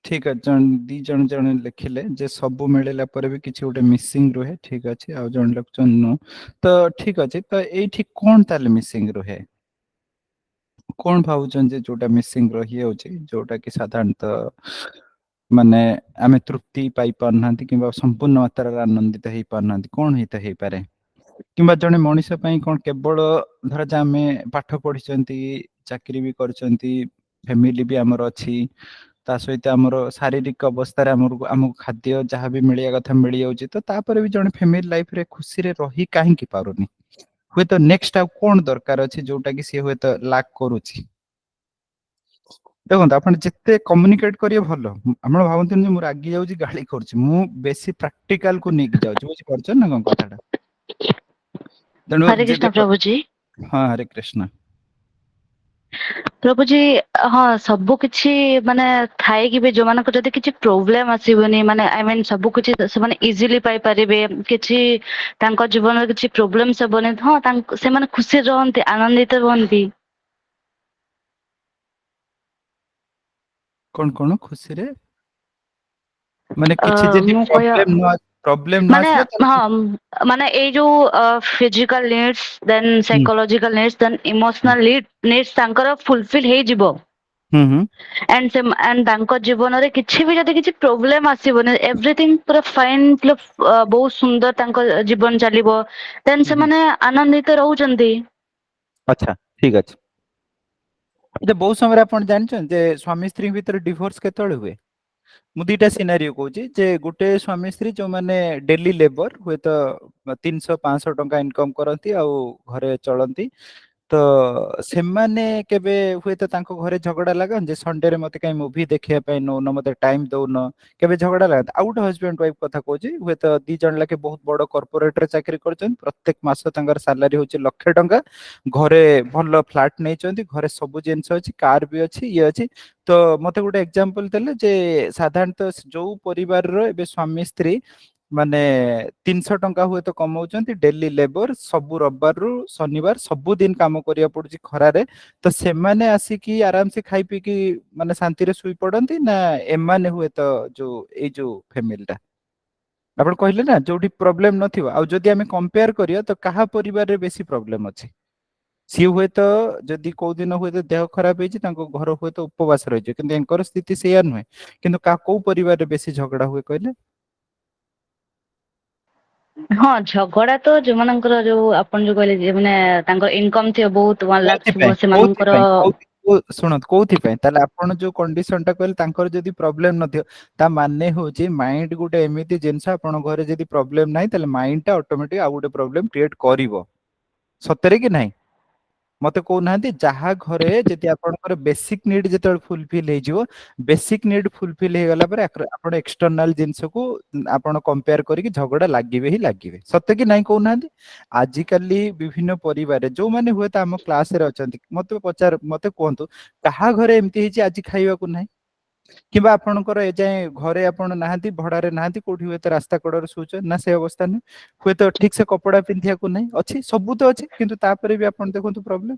ଠିକ ଅଛି, ଦି ଜଣ ଲେଖିଲେ ଯେ ସବୁ ମିଳିଲା ପରେ ବି କିଛି ଗୋଟେ ମିସିଂ ରୁହେ, ଠିକ ଅଛି। ଆଉ ଜଣେ ଲେଖୁଛନ୍ତି ନୋ। ତ ଠିକ ଅଛି, ତ ଏଇଠି କଣ ତାହେଲେ ମିସିଂ ରୁହେ, କଣ ଭାବୁଛନ୍ତି ଯେ ଯୋଉଟା ମିସିଂ ରହିଯାଉଛି, ଯୋଉଟା କି ସାଧାରଣତଃ ମାନେ ଆମେ ତୃପ୍ତି ପାଇ ପାରୁନାହାନ୍ତି କିମ୍ବା ସମ୍ପୂର୍ଣ୍ଣ ମାତ୍ରାରେ ଆନନ୍ଦିତ ହେଇ ପାରୁନାହାନ୍ତି, କଣ ହେଇପାରେ। କିମ୍ବା ଜଣେ ମଣିଷ ପାଇଁ କଣ କେବଳ ଧରାଯାଉ ଆମେ ପାଠ ପଢିଛନ୍ତି, ଚାକିରି ବି କରିଛନ୍ତି, ଫ୍ୟାମିଲି ବି ଆମର ଅଛି, ତା ସହିତ ଆମର ଶାରୀରିକ ଅବସ୍ଥାରେ ଆମକୁ ଖାଦ୍ୟ ଯାହା ବି ମିଳିବା କଥା ମିଳିଯାଉଛି, ତ ତାପରେ ବି ଜଣେ ଫ୍ୟାମିଲି ଲାଇଫରେ ଖୁସିରେ ରହି କାହିଁକି ପାରୁନି। ହୁଏତ ନେକ୍ସଟ ଆଉ କଣ ଦରକାର ଅଛି ଯୋଉଟା କି ସିଏ ହୁଏତ ଲାକ୍ କରୁଛି। ଦେଖନ୍ତୁ ଆପଣ ଯେତେ କମ୍ୟୁନିକେଟ କରିବେ ଭଲ। ଆପଣ ଭାବନ୍ତୁନି ଯେ ମୁଁ ରାଗି ଯାଉଛି, ଗାଳି କରୁଛି, ମୁଁ ବେଶୀ ପ୍ରାକ୍ଟିକାଲ କୁ ନେଇକି ଯାଉଛି, ବୁଝିପାରୁଛ ନା କଣ କଥାଟା। ତେଣୁ हरे ଯେ कृष्ण ଦେଖ, प्रभु जी। ହଁ ହରେ କୃଷ୍ଣ। प्रभु जी हाँ सब किछि माने थाए कि भी जो मानक जदि किछि प्रोब्लेम आसीबनी माने आई मीन सब किछि से माने इजीली पाई परिबे किछि तांको जीवन में किछि प्रोब्लेम से बने हाँ तांको से माने खुशी रहंती आनंदित रहंती कौन खुशी रे माने किछि जदि मु कहया प्रॉब्लम न माने आसीबा हाँ माने ए जो physical needs then psychological needs then emotional needs तांकर फुलफिल हे जिवो हम्म एंड से एंड तांको जीवन रे किछि भी जदि किछि प्रोब्लेम आसीबो एवरीथिंग पूरा फाइन बहुत सुंदर तांको जीवन चलिबो देन से माने आनंदित रहउचंती अच्छा ठीक अछि अच्छा बहुत समय आपण जानछन जे स्वामी स्त्री भीतर डिवोर्स केतळे हुए मु दुईटा सिनारियो कहूँ जे गोटे स्वामी स्त्री जो माने डेली लेबर हुए तो 300-500 टंका इनकम करती आउ घरे चलती तो सेमाने केबे हुए तो तांको घरे झगड़ा लगन जे संडे रे मते काई मूवी देखिया पय न मते टाइम दउन केबे झगड़ा लगन आउट हस्बैंड वाइफ कथा कहूँ हुए तो दी जन लाके बहुत बड़ कॉर्पोरेट रे चाकरी करछन प्रत्येक मास तांकर सैलरी होची लाख टंका घरे भल फ्लैट नै चंती घरे सब जिंस अछि कार भी अछि ये अछि तो मते गोटे एग्जांपल देले जे साधारणतः जो परिवार रो एबे स्वामी स्त्री माने 300 टंका हुए तो कमाउचंती डेली लेबर सब रविवार रु शनिवार सब दिन काम करिया पड़ुची खरारे तो सेमाने आसिकी आराम से खाई पी की माने शांति रे सुई पड़ंती ना एमाने हुए तो जो ए जो फैमिली टा आपण कहले ना जोठी प्रॉब्लम नथिबो आ जदी हमें कंपेयर करिया तो कहा परिवार रे बेसी प्रॉब्लम अछि सी हुए तो जदि को दिन हुए तो देह खराब होइछि तांको घर हुए तो उपवास रहिजे किंतु एंकर स्थिति सेया नुहे किंतु का को परिवार रे बेसी झगड़ा हुए कहले हाँ झगड़ा तो जो मानकर जो अपन जो कहले जे माने तांकर इनकम थियो बहुत 1 लाख थियो से मानकर ଶୁଣନ୍ତୁ କୋଉଥିପାଇଁ ତାହେଲେ ଆପଣ ଯୋଉ କଣ୍ଡିସନ ଟା କହିଲେ ତାଙ୍କର ଯଦି ପ୍ରୋବ୍ଲେମ ନଥିବ ତା ମାନେ ହଉଛି ମାଇଣ୍ଡ ଗୋଟେ ଏମିତି ଜିନିଷ ଆପଣ ଘରେ ଯଦି ପ୍ରୋବ୍ଲେମ ନାହିଁ ତାହେଲେ ମାଇଣ୍ଡ ଟା ଅଟୋମେଟିକ ଆଉ ଗୋଟେ ପ୍ରୋବ୍ଲେମ କ୍ରିଏଟ କରିବ ସତରେ କି ନାହିଁ मते कहूनाहांती जहा घरे जदि आपनकर बेसिक नीड जेतेबेले फुलफिल हेजिवो बेसिक नीड फुलफिल हे गला परे आपण एक्सटर्नल जिंस को आपण कंपेयर करी झगड़ा लागिबे ही लागिबे सत्य कि नाही कहूनाहांती आजिकाली विभिन्न परिवार जो माने हुए त हम क्लास रे अछंती मते कहंतु कहा घरे एमती हेची आज खाइबा को नाही किबा आपनकर ए जाय घरे आपण नाहांती भड़ारे नाहांती कोठी हुए त रास्ता कड़र सुच ना से अवस्था न हुए तो ठीक से कपड़ा पिंधिया को नाही अछि सब तो अछि किंतु तापरे भी आपण देखंतु प्रॉब्लम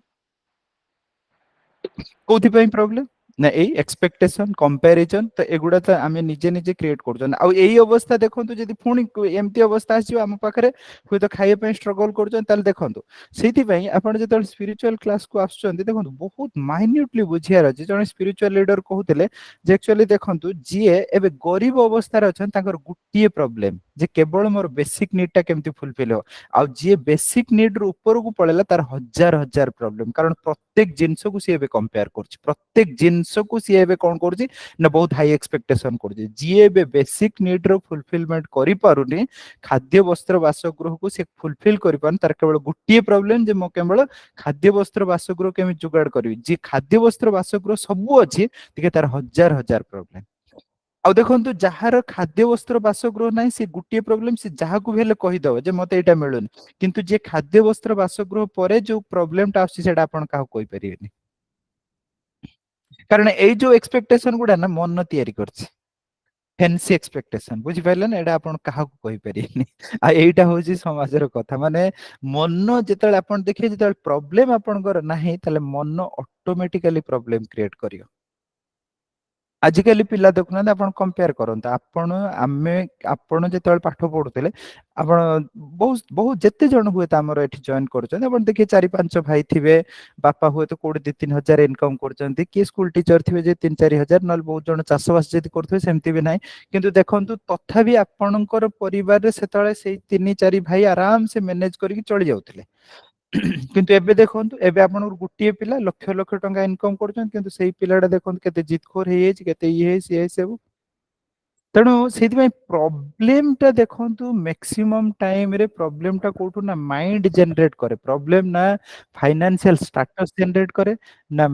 कोथि पई प्रॉब्लम ना ए एक्सपेक्टेशन कंपैरिजन तो एगुडा तो आमे निजे निजे क्रिएट करछन आ एई अवस्था देखंतु जदी पुणी एमती अवस्था आसी हम पाखरे हुए तो खाइए पई स्ट्रगल करछन ताल देखंतु सेति पई आपण जेतल स्पिरिचुअल क्लास को आछन देखंतु बहुत माइन्यूटली बुझियार अछि जने स्पिरिचुअल लीडर कहउतले जे एक्चुअली देखंतु जिए एबे गरीब अवस्था रे अछन ताकर गुटिए प्रॉब्लम जे केवल मोर बेसिक नीड टा केमती फुलफिल हो आ जे बेसिक नीड रो ऊपर को पळेला तार हजार हजार प्रॉब्लम कारण प्रत्येक जिंस को सी एबे कंपेयर करछि प्रत्येक जिंस को सी एबे कोन करछि ना बहुत हाई एक्सपेक्टेशन करछि जी एबे बेसिक नीड रो फुलफिलमेंट करि पारुनी खाद्य वस्त्र बासगृह को से फुलफिल करि पारन तार केवल गुटिए प्रॉब्लम जे मो केवल खाद्य वस्त्र बासगृह केमि जुगाड़ करबी जे खाद्य वस्त्र बासगृह सब अछि तिके तार हजार हजार प्रॉब्लम आ देखंतु जहार खाद्य वस्त्र बासगृह नाही से गुटिए प्रॉब्लम से जहा को भेले कहि दव जे मते एटा मिलुनी किंतु जे खाद्य वस्त्र बासगृह परे जो प्रॉब्लम टा आछि सेटा आपण काहो कहि परिबेनी कारण ए जो एक्सपेक्टेशन गुडा ना मन न तयारी करछि फैंसी एक्सपेक्टेशन बुझि पाइले ना एटा आपण काहा को कहि परिबेनी आ एटा होछि समाजर कथा माने मन जेतले आपण देखिए जेतले प्रॉब्लम आपणकर नाही तले मन ऑटोमेटिकली प्रॉब्लम क्रिएट करियो आजिकाली पिला देखुना आपण कंपेयर करंत आपण आमे आपण जेतल पाठ पढुतले आपण बहुत बहुत जत्ते जण हुए त हमर एठी जॉइन करछन आपण देखि 4-5 भाई थिबे बापा हुए तो 2-3 हजार इनकम करछन्ती कि स्कूल टीचर थिबे जे 3-4 हजार नल बहुत जण चाषवास जति करथबे सेमति भी नाही किंतु देखंतु तथापि आपणकर परिवार रे सेतळे सेई 3-4 भाई आराम से मैनेज करिक चली जाउतले किंतु एबे देखंतु एबे आपण गुटिए पिला लक्ष लक्ष टंका इनकम करछन किंतु सेई पिलाडा देखंतु केते जितखोर हे केते ये से सब ତେଣୁ ସେଇଥିପାଇଁ ପ୍ରୋବ୍ଲେମଟା ଦେଖନ୍ତୁ ମ୍ୟାକ୍ସିମମ୍ ଟାଇମରେ ପ୍ରୋବ୍ଲେମଟା କୋଉଠୁ ନା ମାଇଣ୍ଡ ଜେନେରେଟ କରେ। ପ୍ରୋବ୍ଲେମ ନା ଫାଇନାନ୍ସିଆଲ ଷ୍ଟାଟସ୍ ଜେନେରେଟ କରେ ନା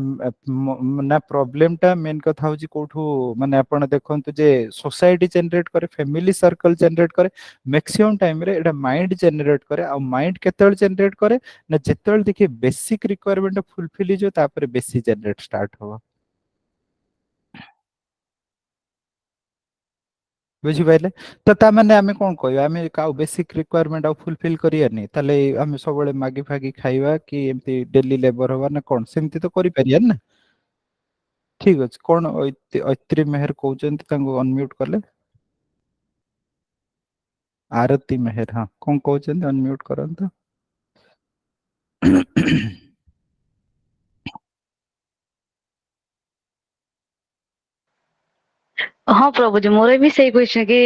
ନା ପ୍ରୋବ୍ଲେମଟା ମେନ୍ କଥା ହଉଛି କୋଉଠୁ ମାନେ ଆପଣ ଦେଖନ୍ତୁ ଯେ ସୋସାଇଟି ଜେନେରେଟ କରେ, ଫ୍ୟାମିଲି ସର୍କଲ ଜେନେରେଟ କରେ। ମ୍ୟାକ୍ସିମମ୍ ଟାଇମରେ ଏଇଟା ମାଇଣ୍ଡ ଜେନେରେଟ କରେ। ଆଉ ମାଇଣ୍ଡ କେତେବେଳେ ଜେନେରେଟ କରେ ନା ଯେତେବେଳେ ଦେଖିବେ ବେସିକ ରିକ୍ୱାରମେଣ୍ଟ ଫୁଲଫିଲ ହେଇଯିବ ତାପରେ ବେଶୀ ଜେନେରେଟ ଷ୍ଟାର୍ଟ ହବ। ବୁଝିପାରିଲେ? ତ ତାମାନେ ଆମେ କଣ କହିବା, ଆମେ କାଉ ବେସିକ ରିକ୍ୱାରମେଣ୍ଟ ଆଉ ଫୁଲଫିଲ କରିବାନି, ତାହେଲେ ଆମେ ସବୁବେଳେ ମାଗି ଫାଗି ଖାଇବା କି ଏମିତି ଡେଲି ଲେବର ହବା ନା କଣ? ସେମିତି ତ କରିପାରିବାନି ନା। ଠିକ ଅଛି, କଣ ଐତ୍ରୀ ମେହେର କହୁଛନ୍ତି, ତାଙ୍କୁ ଅନମ୍ୟୁଟ କଲେ। ଆରତି ମେହେର, ହଁ କଣ କହୁଛନ୍ତି, ଅନମ୍ୟୁଟ କରନ୍ତୁ। ହଁ ପ୍ରଭୁଜୀ, ମୋର ବି ସେଇ କ୍ୱେଶ୍ଚନ କି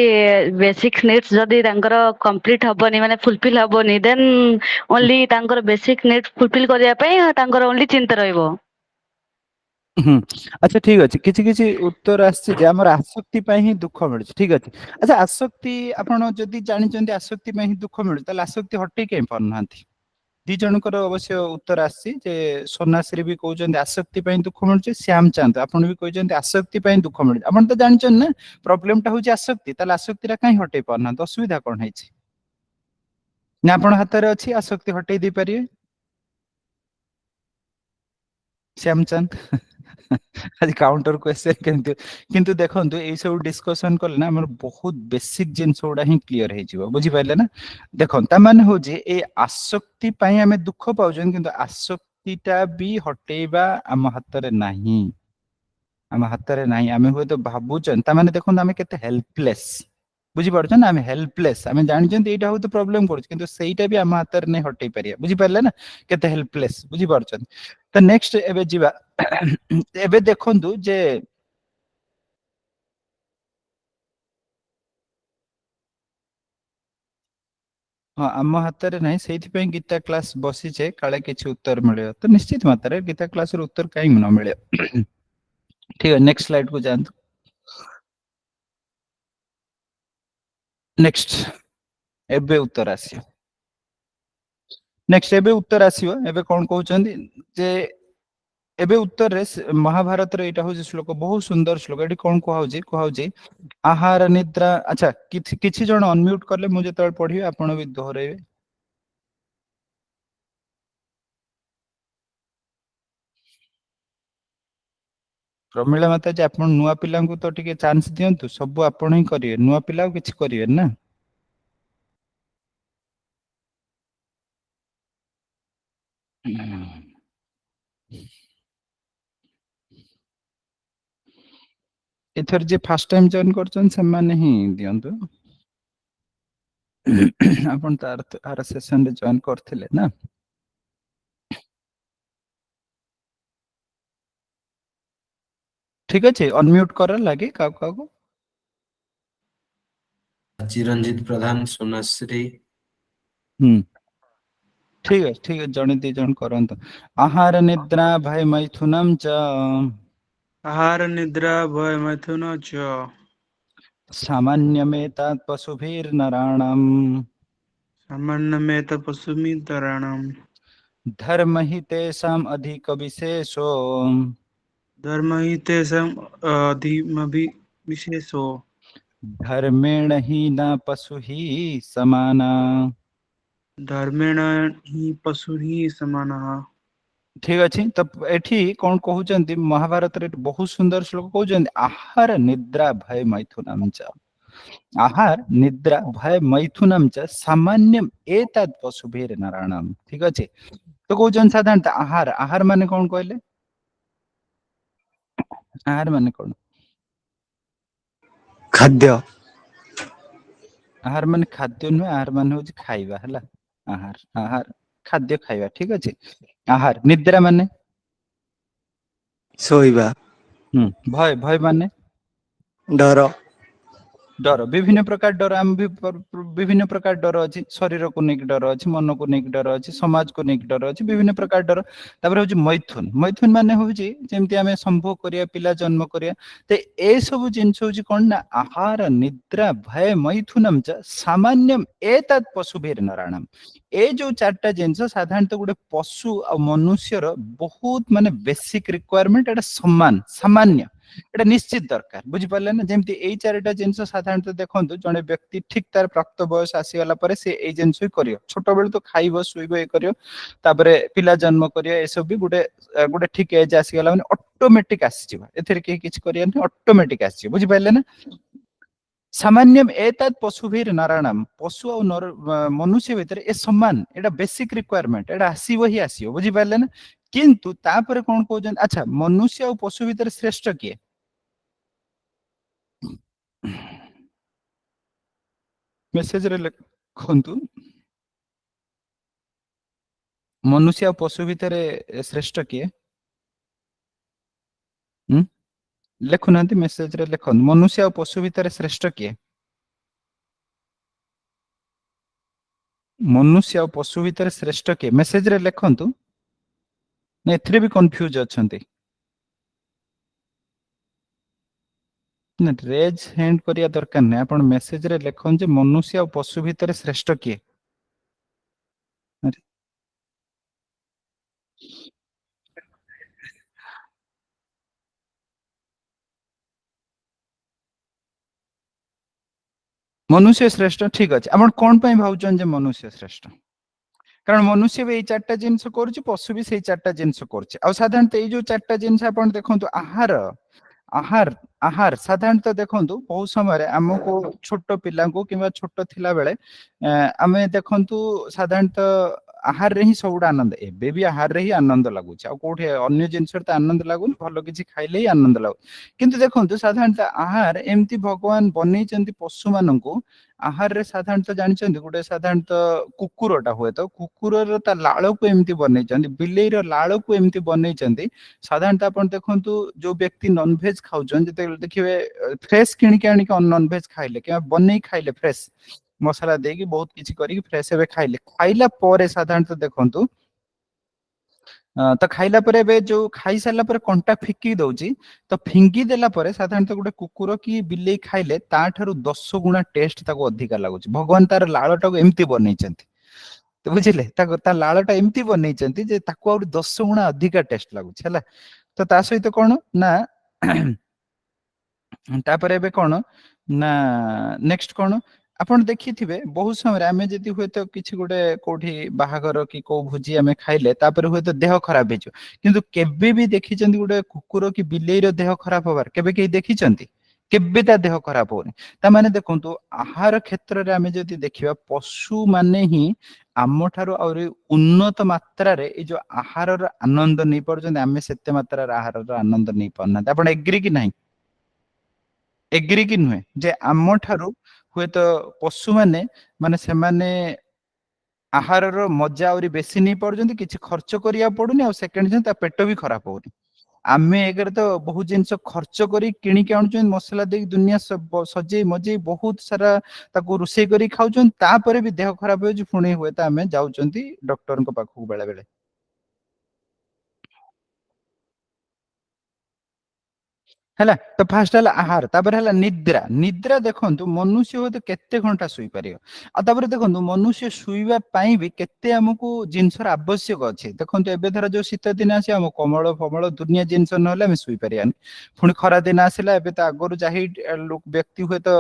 ବେସିକ ନିଡ୍ସ ଯଦି ତାଙ୍କର କମ୍ପ୍ଲିଟ ହବନି ମାନେ ଫୁଲଫିଲ ହବନି, ଦେନ୍ ଓନ୍ଲି ତାଙ୍କର ବେସିକ ନିଡ୍ସ ଫୁଲଫିଲ କରିବା ପାଇଁ ତାଙ୍କର ଓନ୍ଲି ଚିନ୍ତା ରହିବ। ହୁଁ, ଆଚ୍ଛା ଠିକ ଅଛି, କିଛି କିଛି ଉତ୍ତର ଆସିଛି ଯେ ଆମର ଆସକ୍ତି ପାଇଁ ହିଁ ଦୁଃଖ ମିଳୁଛି। ଠିକ ଅଛି, ଆଚ୍ଛା ଆସକ୍ତି ଆପଣ ଯଦି ଜାଣିଛନ୍ତି ଆସକ୍ତି ପାଇଁ ହିଁ ଦୁଃଖ ମିଳୁଛି, ତାହେଲେ ଆସକ୍ତି ହଟେଇ କାହିଁ ପାରୁନାହାନ୍ତି? ଦି ଜଣଙ୍କର ଅବଶ୍ୟ ଉତ୍ତର ଆସିଛି ଯେ ସୋନାଶ୍ରୀ ବି କହୁଛନ୍ତି ଆସକ୍ତି ପାଇଁ ଦୁଃଖ ମିଳୁଛି, ଶ୍ୟାମ ଚାନ୍ଦ ଆପଣ ବି କହିଛନ୍ତି ଆସକ୍ତି ପାଇଁ ଦୁଃଖ ମିଳୁଛି। ଆପଣ ତ ଜାଣିଛନ୍ତି ନା ପ୍ରୋବ୍ଲେମଟା ହଉଛି ଆସକ୍ତି, ତାହେଲେ ଆସକ୍ତିଟା କାହିଁ ହଟେଇ ପାରୁନାହାନ୍ତି, ଅସୁବିଧା କଣ ହେଇଛି? ନା ଆପଣ ହାତରେ ଅଛି ଆସକ୍ତି ହଟେଇ ଦେଇପାରିବେ? ଶ୍ୟାମଚାନ୍ଦ ଆଜି କାଉଣ୍ଟର କ୍ୱେଶ୍ଚନ କେମିତି? କିନ୍ତୁ ଦେଖନ୍ତୁ ଏଇ ସବୁ ଡିସ୍କସନ କଲେ ନା ଆମର ବହୁତ ବେସିକ ଜିନିଷ ଗୁଡା ହିଁ କ୍ଲିୟର ହେଇଯିବ। ବୁଝିପାରିଲେ ନା? ଦେଖନ୍ତୁ ତାମାନେ ହଉଛି ଏଇ ଆସକ୍ତି ପାଇଁ ଆମେ ଦୁଃଖ ପାଉଛନ୍ତି, କିନ୍ତୁ ଆସକ୍ତିଟା ବି ହଟେଇବା ଆମ ହାତରେ ନାହିଁ। ଆମ ହାତରେ ନାହିଁ। ଆମେ ହୁଏତ ଭାବୁଛନ୍ତି, ତାମାନେ ଦେଖନ୍ତୁ ଆମେ କେତେ ହେଲ୍ପଲେସ୍। ବୁଝିପାରୁଛନ୍ତି ନା? ଆମେ ହେଲ୍ପଲେସ୍, ଆମେ ଜାଣିଛନ୍ତି ଏଇଟା ହଉଛି ପ୍ରୋବ୍ଲେମ କରୁଛି, କିନ୍ତୁ ସେଇଟା ବି ଆମ ହାତରେ ନେଇ ହଟେଇ ପାରିବା। ବୁଝିପାରିଲେ ନା? କେତେ ହେଲ୍ପଲେସ୍, ବୁଝିପାରୁଛନ୍ତି? ତ ନେକ୍ସଟ ଏବେ ଯିବା। ଏବେ ଦେଖନ୍ତୁ ଯେ ହଁ ଆମ ହାତରେ ନାହିଁ, ସେଇଥିପାଇଁ ଗୀତା କ୍ଲାସ ବସିଛେ, କାଳେ କିଛି ଉତ୍ତର ମିଳିବ। ତ ନିଶ୍ଚିତ ମାତ୍ରାରେ ଗୀତା କ୍ଲାସର ଉତ୍ତର କାହିଁକି ନ ମିଳିବ। ଠିକ ଅଛି, ନେକ୍ସଟ ସ୍ଲାଇଡକୁ ଯାଆନ୍ତୁ। ନେକ୍ସଟ ଏବେ ଉତ୍ତର ଆସିବ। ନେକ୍ସଟ ଏବେ ଉତ୍ତର ଆସିବ। ଏବେ କଣ କହୁଛନ୍ତି ଯେ ଏବେ ଉତ୍ତରରେ ମହାଭାରତର ଏଇଟା ହଉଛି ଶ୍ଲୋକ, ବହୁତ ସୁନ୍ଦର ଶ୍ଲୋକ। ଏଠି କଣ କୁହାହଉଛି? କୁହାହଉଛି ଆହାର ନିଦ୍ରା। ଆଚ୍ଛା କିଛି କିଛି ଜଣ ଅନମ୍ୟୁଟ କଲେ ମୁଁ ଯେତେବେଳେ ପଢିବି ଆପଣ ବି ଦୋହରାଇବେ। ପ୍ରମିଳା ମାତାଜୀ, ଆପଣ ନୂଆ ପିଲାଙ୍କୁ ତ ଟିକେ ଚାନ୍ସ ଦିଅନ୍ତୁ, ସବୁ ଆପଣ ହିଁ କରିବେ, ନୂଆ ପିଲା ଆଉ କିଛି କରିବେନି ନା। ଏଥର ଯିଏ ଫାର୍ଷ୍ଟ ଟାଇମ ଜଏନ କରୁଛନ୍ତି ସେମାନେ ହିଁ ଦିଅନ୍ତୁ। ଆପଣ ତ ଆର ସେସନରେ ଜଏନ କରିଥିଲେ ନା। ଠିକ ଅଛି, ଅନମ୍ୟୁଟ କର ଲାଗି କାହାକୁ କାହାକୁ। ଚିରଞ୍ଜିତ ପ୍ରଧାନ, ସୋନାଶ୍ରୀ। ହୁଁ ଠିକ ଅଛି, ଜଣେ ଦି ଜଣ କରନ୍ତୁ। ଆହାର ନିଦ୍ରା ଭୟ ମୈଥୁନମ ଚ ଆହାର ନିଦ୍ରା ଭୟ ମୈଥୁନ ଚ ସାମାନ୍ୟମେତାତ୍ ପଶୁଭିର୍ନରାଣାମ୍ ସାମାନ୍ୟମେତ ପଶୁମିତରାଣାମ୍ ଧର୍ମ ହି ତେଷାମ୍ ଅଧିକ ବିଶେଷୋ ଧର୍ମ ହି ତେଷାଂ ଅଧିମଭି ବିଶେଷೋ ଧର୍ମେଣ ହି ନା ପଶୁ ହି ସମାନା। ଧର୍ମେଣ ହି ପଶୁଃ ସମାନଃ। ଠିକ ଅଛି, ତ ଏଠି କଣ କହୁଛନ୍ତି ମହାଭାରତରେ ବହୁତ ସୁନ୍ଦର ଶ୍ଲୋକ କହୁଛନ୍ତି। ଆହାର ନିଦ୍ରା ଭୟ ମୈଥୁନମ୍ ଚ। ଆହାର ନିଦ୍ରା ଭୟ ମୈଥୁନମ୍ ଚ ସାମାନ୍ୟମ୍ ଏତଦ୍ ପଶୁଭିର୍ ନରାଣାମ୍। ଠିକ ଅଛି, ତ କହୁଛନ୍ତି ସାଧାରଣତଃ ଆହାର, ଆହାର ମାନେ କଣ କହିଲେ? ଆହାର ମାନେ କଣ? ଖାଦ୍ୟ। ଆହାର ମାନେ ଖାଦ୍ୟ ନୁହେଁ, ଆହାର ମାନେ ହଉଛି ଖାଇବା ହେଲା। ଆହାର, ଆହାର ଖାଦ୍ୟ ଖାଇବା। ଠିକ ଅଛି, ଆହାର। ନିଦ୍ରା ମାନେ? ଶୋଇବା। ଭୟ, ଭୟ ମାନେ? ଡର। डर विभिन्न प्रकार डर आम भी विभिन्न प्रकार डर अच्छी शरीर को नहीं डर अच्छी मन को नहीं डर अच्छी समाज को नहीं डर अच्छी विभिन्न प्रकार डर तापर हूँ मैथुन मैथुन माने हूँ जमती आम संभोग करिया पिला जन्म करिया ते ए सब जिनस हूँ कौन ना आहार निद्रा भय मैथुनम च सामान्यम एतत् पशुभिर नराणम ए जो चारटा जिनस साधारणतः गोटे पशु आ मनुष्यर बहुत माने बेसिक रिक्वायरमेंट एटा समान सामान्य एटा निश्चित दरकार बुझी पाले ना जेमती एई चारटा जिनस साधारणतः देखंतु जने व्यक्ति ठीक तार प्राप्त बयस आसीगला परे से एई जिनस ही करियो छोट बेल तो खाइबो सुइबो ए करियो तापरे पिला जन्म करियो ए सब भी गोटे गोटे ठीक एज आसीगला माने ऑटोमेटिक आसी जिवो एथरे के किछ करिया नै ऑटोमेटिक आसी बुझी पाले ना सामान्यम एतत् पशुभिर नराणाम पशु और नर मनुष्य भितर ए समान एटा बेसिक रिक्वायरमेंट एटा आसीबो ही आसीबो बुझी पाले ना किंतु तापरे कोन कहउजन अच्छा मनुष्य और पशु भितर श्रेष्ठ किए मेसेज रे लिखंतु मनुष्य और पशु भितर श्रेष्ठ किए लिखुना मेसेज रे लिखंतु मनुष्य और पशु भितर श्रेष्ठ किए मनुष्य और पशु भितर श्रेष्ठ किए मेसेज रे लिखंतु ना एथरे भी कंफ्यूज अछंती ना रेज हैंड करिया दरकार नै आपण मेसेज रे लिखन जे मनुष्य और पशु भितर श्रेष्ठ किए मनुष्य श्रेष्ठ ठीक अच्छे आप कौन भावुन जे मनुष्य श्रेष्ठ कारण मनुष्य भी चार्टा जिनस कर पशु भी से चार्टा जिनस कर साधारणतः ये जो चार्टा जिनस आप देखो आहार आहार आहार साधारणतः देखो बहुत समय आमको छोट पिला कि छोट थिला बेले आम देखु साधारणतः आहार रे ही सब आनंद एबे भी आहार रे ही आनंद लगुच कौटे अन्य जिनस आनंद लगुन भल किसी खाइले ही आनंद लगु किंतु देखो साधारणतः आहार एमती भगवान बन पशु मान आहार रे साधारणतः जानते गोटे साधारणतः कुकुरटा हुए तो कुकुर लाड़ को एमती बनई बिलेईर लाड़ को एमती बनई साधारणतः आप देखु जो व्यक्ति नॉनवेज खाऊन जो देखिए फ्रेश किणिक आनिक नॉनवेज खाइले कि बनई खाइले फ्रेश मसला देकी बहुत किसी करी फ्रेश एबे खाइले खाइला परे साधारणतः देखंतु तो खाइला परे एबे जो खाई सारला परे कंटा फिकी दउची तो फिंगी देला परे साधारणतः गोटे कुकुर की बिलेई खाइले ता ठारू 10 गुणा टेस्ट ताको अधिका लागुची भगवान तार लाळटा को एमती बनैचंती तो बुझिले ता लाळटा एमती बनैचंती जे ताको और 10 गुणा अधिका टेस्ट लागुची हला तो ता सहित कोन ना तापरे एबे कोन ना नेक्स्ट कोन आपण देखिथिबे बहुत समय आमे जदि हुए तो किछि गोटे कोठी बाहागर कि को भुजी आमे खाइले तापर हुए तो देह खराब हेजो किंतु केबे भी देखिचंती गोटे कुकुर कि बिलेईर देह खराब होबार केबे के देखिचंती केबे ता देह खराब होनी ता माने देखंतु आहार क्षेत्र रे आमे जदि देखिबा पशु माने ही आम ठारो और उन्नत मात्रा रे ए जो आहार रो आनंद नै परजन आमे सेते मात्रा रे आहार रो आनंद नै परना आपण एग्री कि नाही एग्री कि नुहे जे आम ठारो हुए तो पशु माने माने से माने आहार रो मजा और बेसी नहीं पड़जंती किछि खर्च करिया पडुनी आ सेकंड जन ता पेट भी खराब होनी आमे एगर तो बहुत जिनस खर्च करी किणी के आनुचन मसला दे दुनिया सजे मजे बहुत सारा ताको रुसई करी खाउचन तापरे भी देह खराब हो पुणी हुए तो आमे जाउचंती डॉक्टर को पाखु बेले बेले हैला तो फास्ट हला आहार तापर हला निद्रा निद्रा देखंतु मनुष्य हो तो केते घंटा सुई परियो आ तापर देखंतु मनुष्य सुईबा पई भी केते हमकु जिंसर आवश्यक अछि देखंतु एबे धर जो शीत दिन आसी हम कमल फमल दुनिया जिंस नहले हम सुई परियानी पुणी खरा दिन आसिला एबे तो आगरु जाहि लोक व्यक्ति हुए तो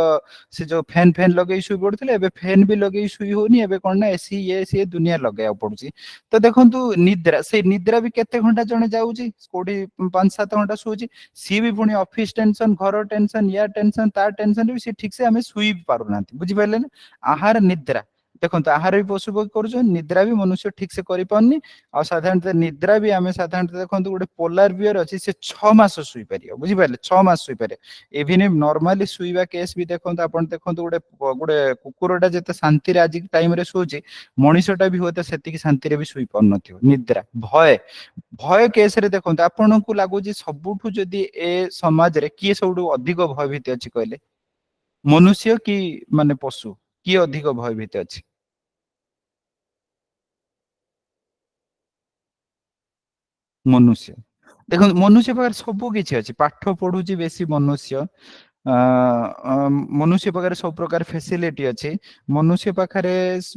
से जो फैन फैन लगेई सुई पड़थिले एबे फैन भी लगेई सुई होनी एबे कोन ना एसी ये से दुनिया लगाया पड़ुची तो देखंतु निद्रा से निद्रा भी केते घंटा जणे जाउची कोडी 5-7 घंटा सुउची सी भी पुणी ऑफिस टेंशन घर टेंशन या टेंशन तार टेंशन भी ठीक से हमें सुई पारु ना बुझी पाइले ना आहार निद्रा देखो आहार भी पशु कर निद्रा भी मनुष्य ठीक से करि पाउनी आ साधारणतः निद्रा भी आमे साधारणतः देखो गोटे पोलार बियर अछि से 6 मास सुई परियो बुझी पाइले 6 मास सुई परियो इवन नॉर्मली सुईबा केस भी देखो आपण देखो गोटे गोटे कुकुरटा जते शांति रे आज टाइम रे सोची मनुष्यटा भी होते सेति शांति रे भी सुई पाउ नथियो निद्रा भय भय केस रे देखो आपण को लागु जे सबुठु जदी ए समाज रे किए सबुठु अधिक भयभीत अछि कहले मनुष्य कि माने पशु किए अधिक भयभीत अछि? मनुष्य देखो मनुष्य पाखरे सब किछि अछि पाठ पढुची बेसी मनुष्य मनुष्य पाखरे सब प्रकार फैसिलिटी अछि मनुष्य पाखरे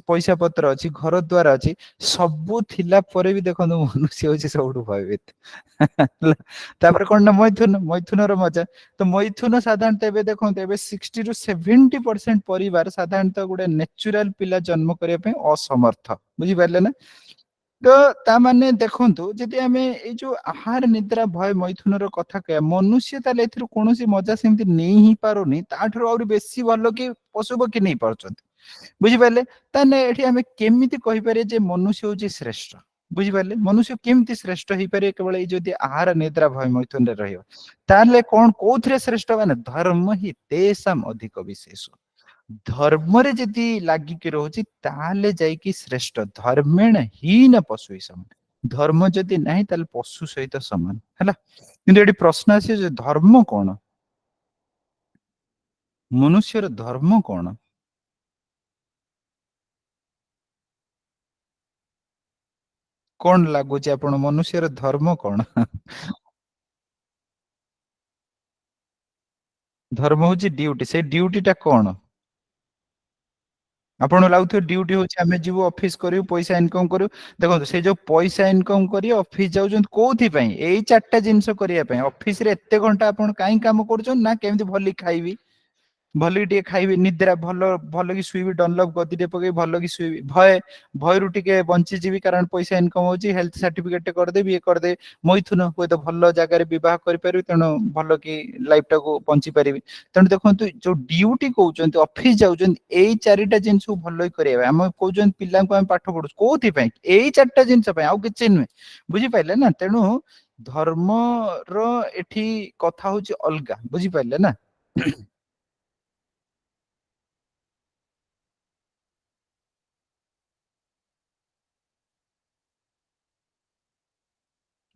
पैसा पत्र अछि घर द्वार अछि सब थिला परे भी देखो मनुष्य होची सबठु भयभीत तापर कोन ना मैथुन मैथुन रो मजा तो मैथुन साधारणतः एबे देखो एबे 60 टू 70% परिवार साधारणतः गुडे नेचुरल पिला जन्म करिया पे असमर्थ बुझी पारले ना तो ता माने देखंतु जदि आमे ए जो आहार निद्रा भय मैथुन रो कथा कया मनुष्य ताले एथिरो कोनोसी मजा सेमति नै ही पारोनी ताठरो आउरी बेसी भलो कि पशु पक्षी नै पारछंती बुझी पारले ताने एठी आमे केमिति कहि पारे जे मनुष्य होची श्रेष्ठ बुझी पारले मनुष्य केमिति श्रेष्ठ हेई पारे केवल ए जदि आहार निद्रा भय मैथुन रे रहियो ताले कोन कोथरे श्रेष्ठ माने धर्म ही तेसाम अधिक विशेष धर्म रे जदि लागि के रहउची ताले जाई कि श्रेष्ठ धर्मेण हीन पशु सम धर्म जदि नाही ताले पशु सहित समान हैला किंतु एडी प्रश्न आसी जे धर्म कोन मनुष्यर धर्म कोन कोन लागुची आपण मनुष्यर धर्म कोन धर्म होची ड्यूटी से ड्यूटीटा कोन आपण लाଗୁଥିବ ड्यूटी होची आमे जीवो ऑफिस करियो पैसा इनकम करियो देखो से जो पैसा इनकम करियो ऑफिस जाउछन कोथि पई एई चारटा जिंस करिया पई ऑफिस रे एते घंटा आपण काई काम करूछन ना केमति भली खाइबी भल टे खाइबी निद्रा भल भल कि सुइबी डनलप गदिटे पके भल कि सुइबी भय भय रु टिके बंची जीवी कारण पैसा इनकम होची हेल्थ सर्टिफिकेट कर देबी ये कर दे मैथुन होय तो भल जगह रे विवाह करि परिबी तेनो भल कि लाइफ टा को बंची परिबी तेनु देखंतु जो ड्यूटी कहउचंती ऑफिस जाउचंती एई चारिटा जिंस भल करिया हम कहउचंती पिल्ला को हम पाठ पढु कोथि पई एई चारटा जिंस पई आउ किछि नुहे बुझी पाइले ना तेनु धर्म रो एठी कथा होची अलगा बुझी पाइले ना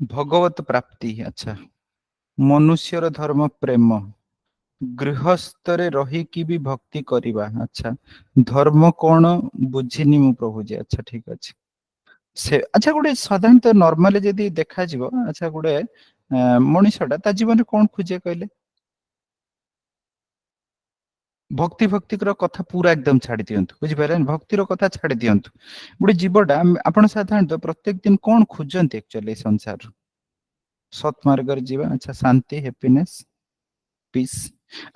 भगवत प्राप्ति अच्छा मनुष्यर धर्म प्रेम गृहस्थरे रही की भी भक्ति करिबा अच्छा धर्म कोन बुझिनी मु प्रभु जी अच्छा ठीक अछि से अच्छा गुडे साधारणतः नॉर्मली जदी देखा जिवो अच्छा गुडे मनुष्यटा ता जीवन रे कोन खोजे कहले भक्ति भक्ति कथा पूरा एकदम छाड़ी दियंतु बुझी पारे भक्ति रो कथा छाड़ी दियंतु गुडे जीवटा आपण साधारणतः प्रत्येक दिन कोन खोजंते एक्चुअली संसार सत मार्ग रे जीवा अच्छा शांति हैप्पीनेस पीस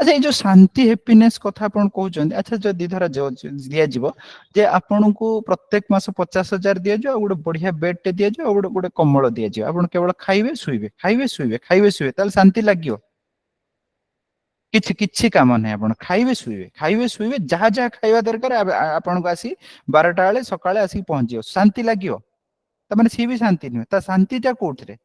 अच्छा ये जो शांति हैप्पीनेस कथा आपण कहउचंदी अच्छा जदी धरा दिया जीवो जे आपण को प्रत्येक मास 50,000 दिया जो गोटे बढ़िया बेड टे दिया जो गोटे गोटे कम्बल दिया जो आपण केवल खाइबे सुइबे खाइबे सुइबे खाइबे सुइबे ताल शांति लागियो किछि किछि काम नै आपण खाइबे सुइबे जहा जहा खाइबा दरकार आपण को आसी 12टा बेले सकाळे आसी पहुंचियो शांति लागियो त माने सी भी शांति नै ता शांतिटा कोठरे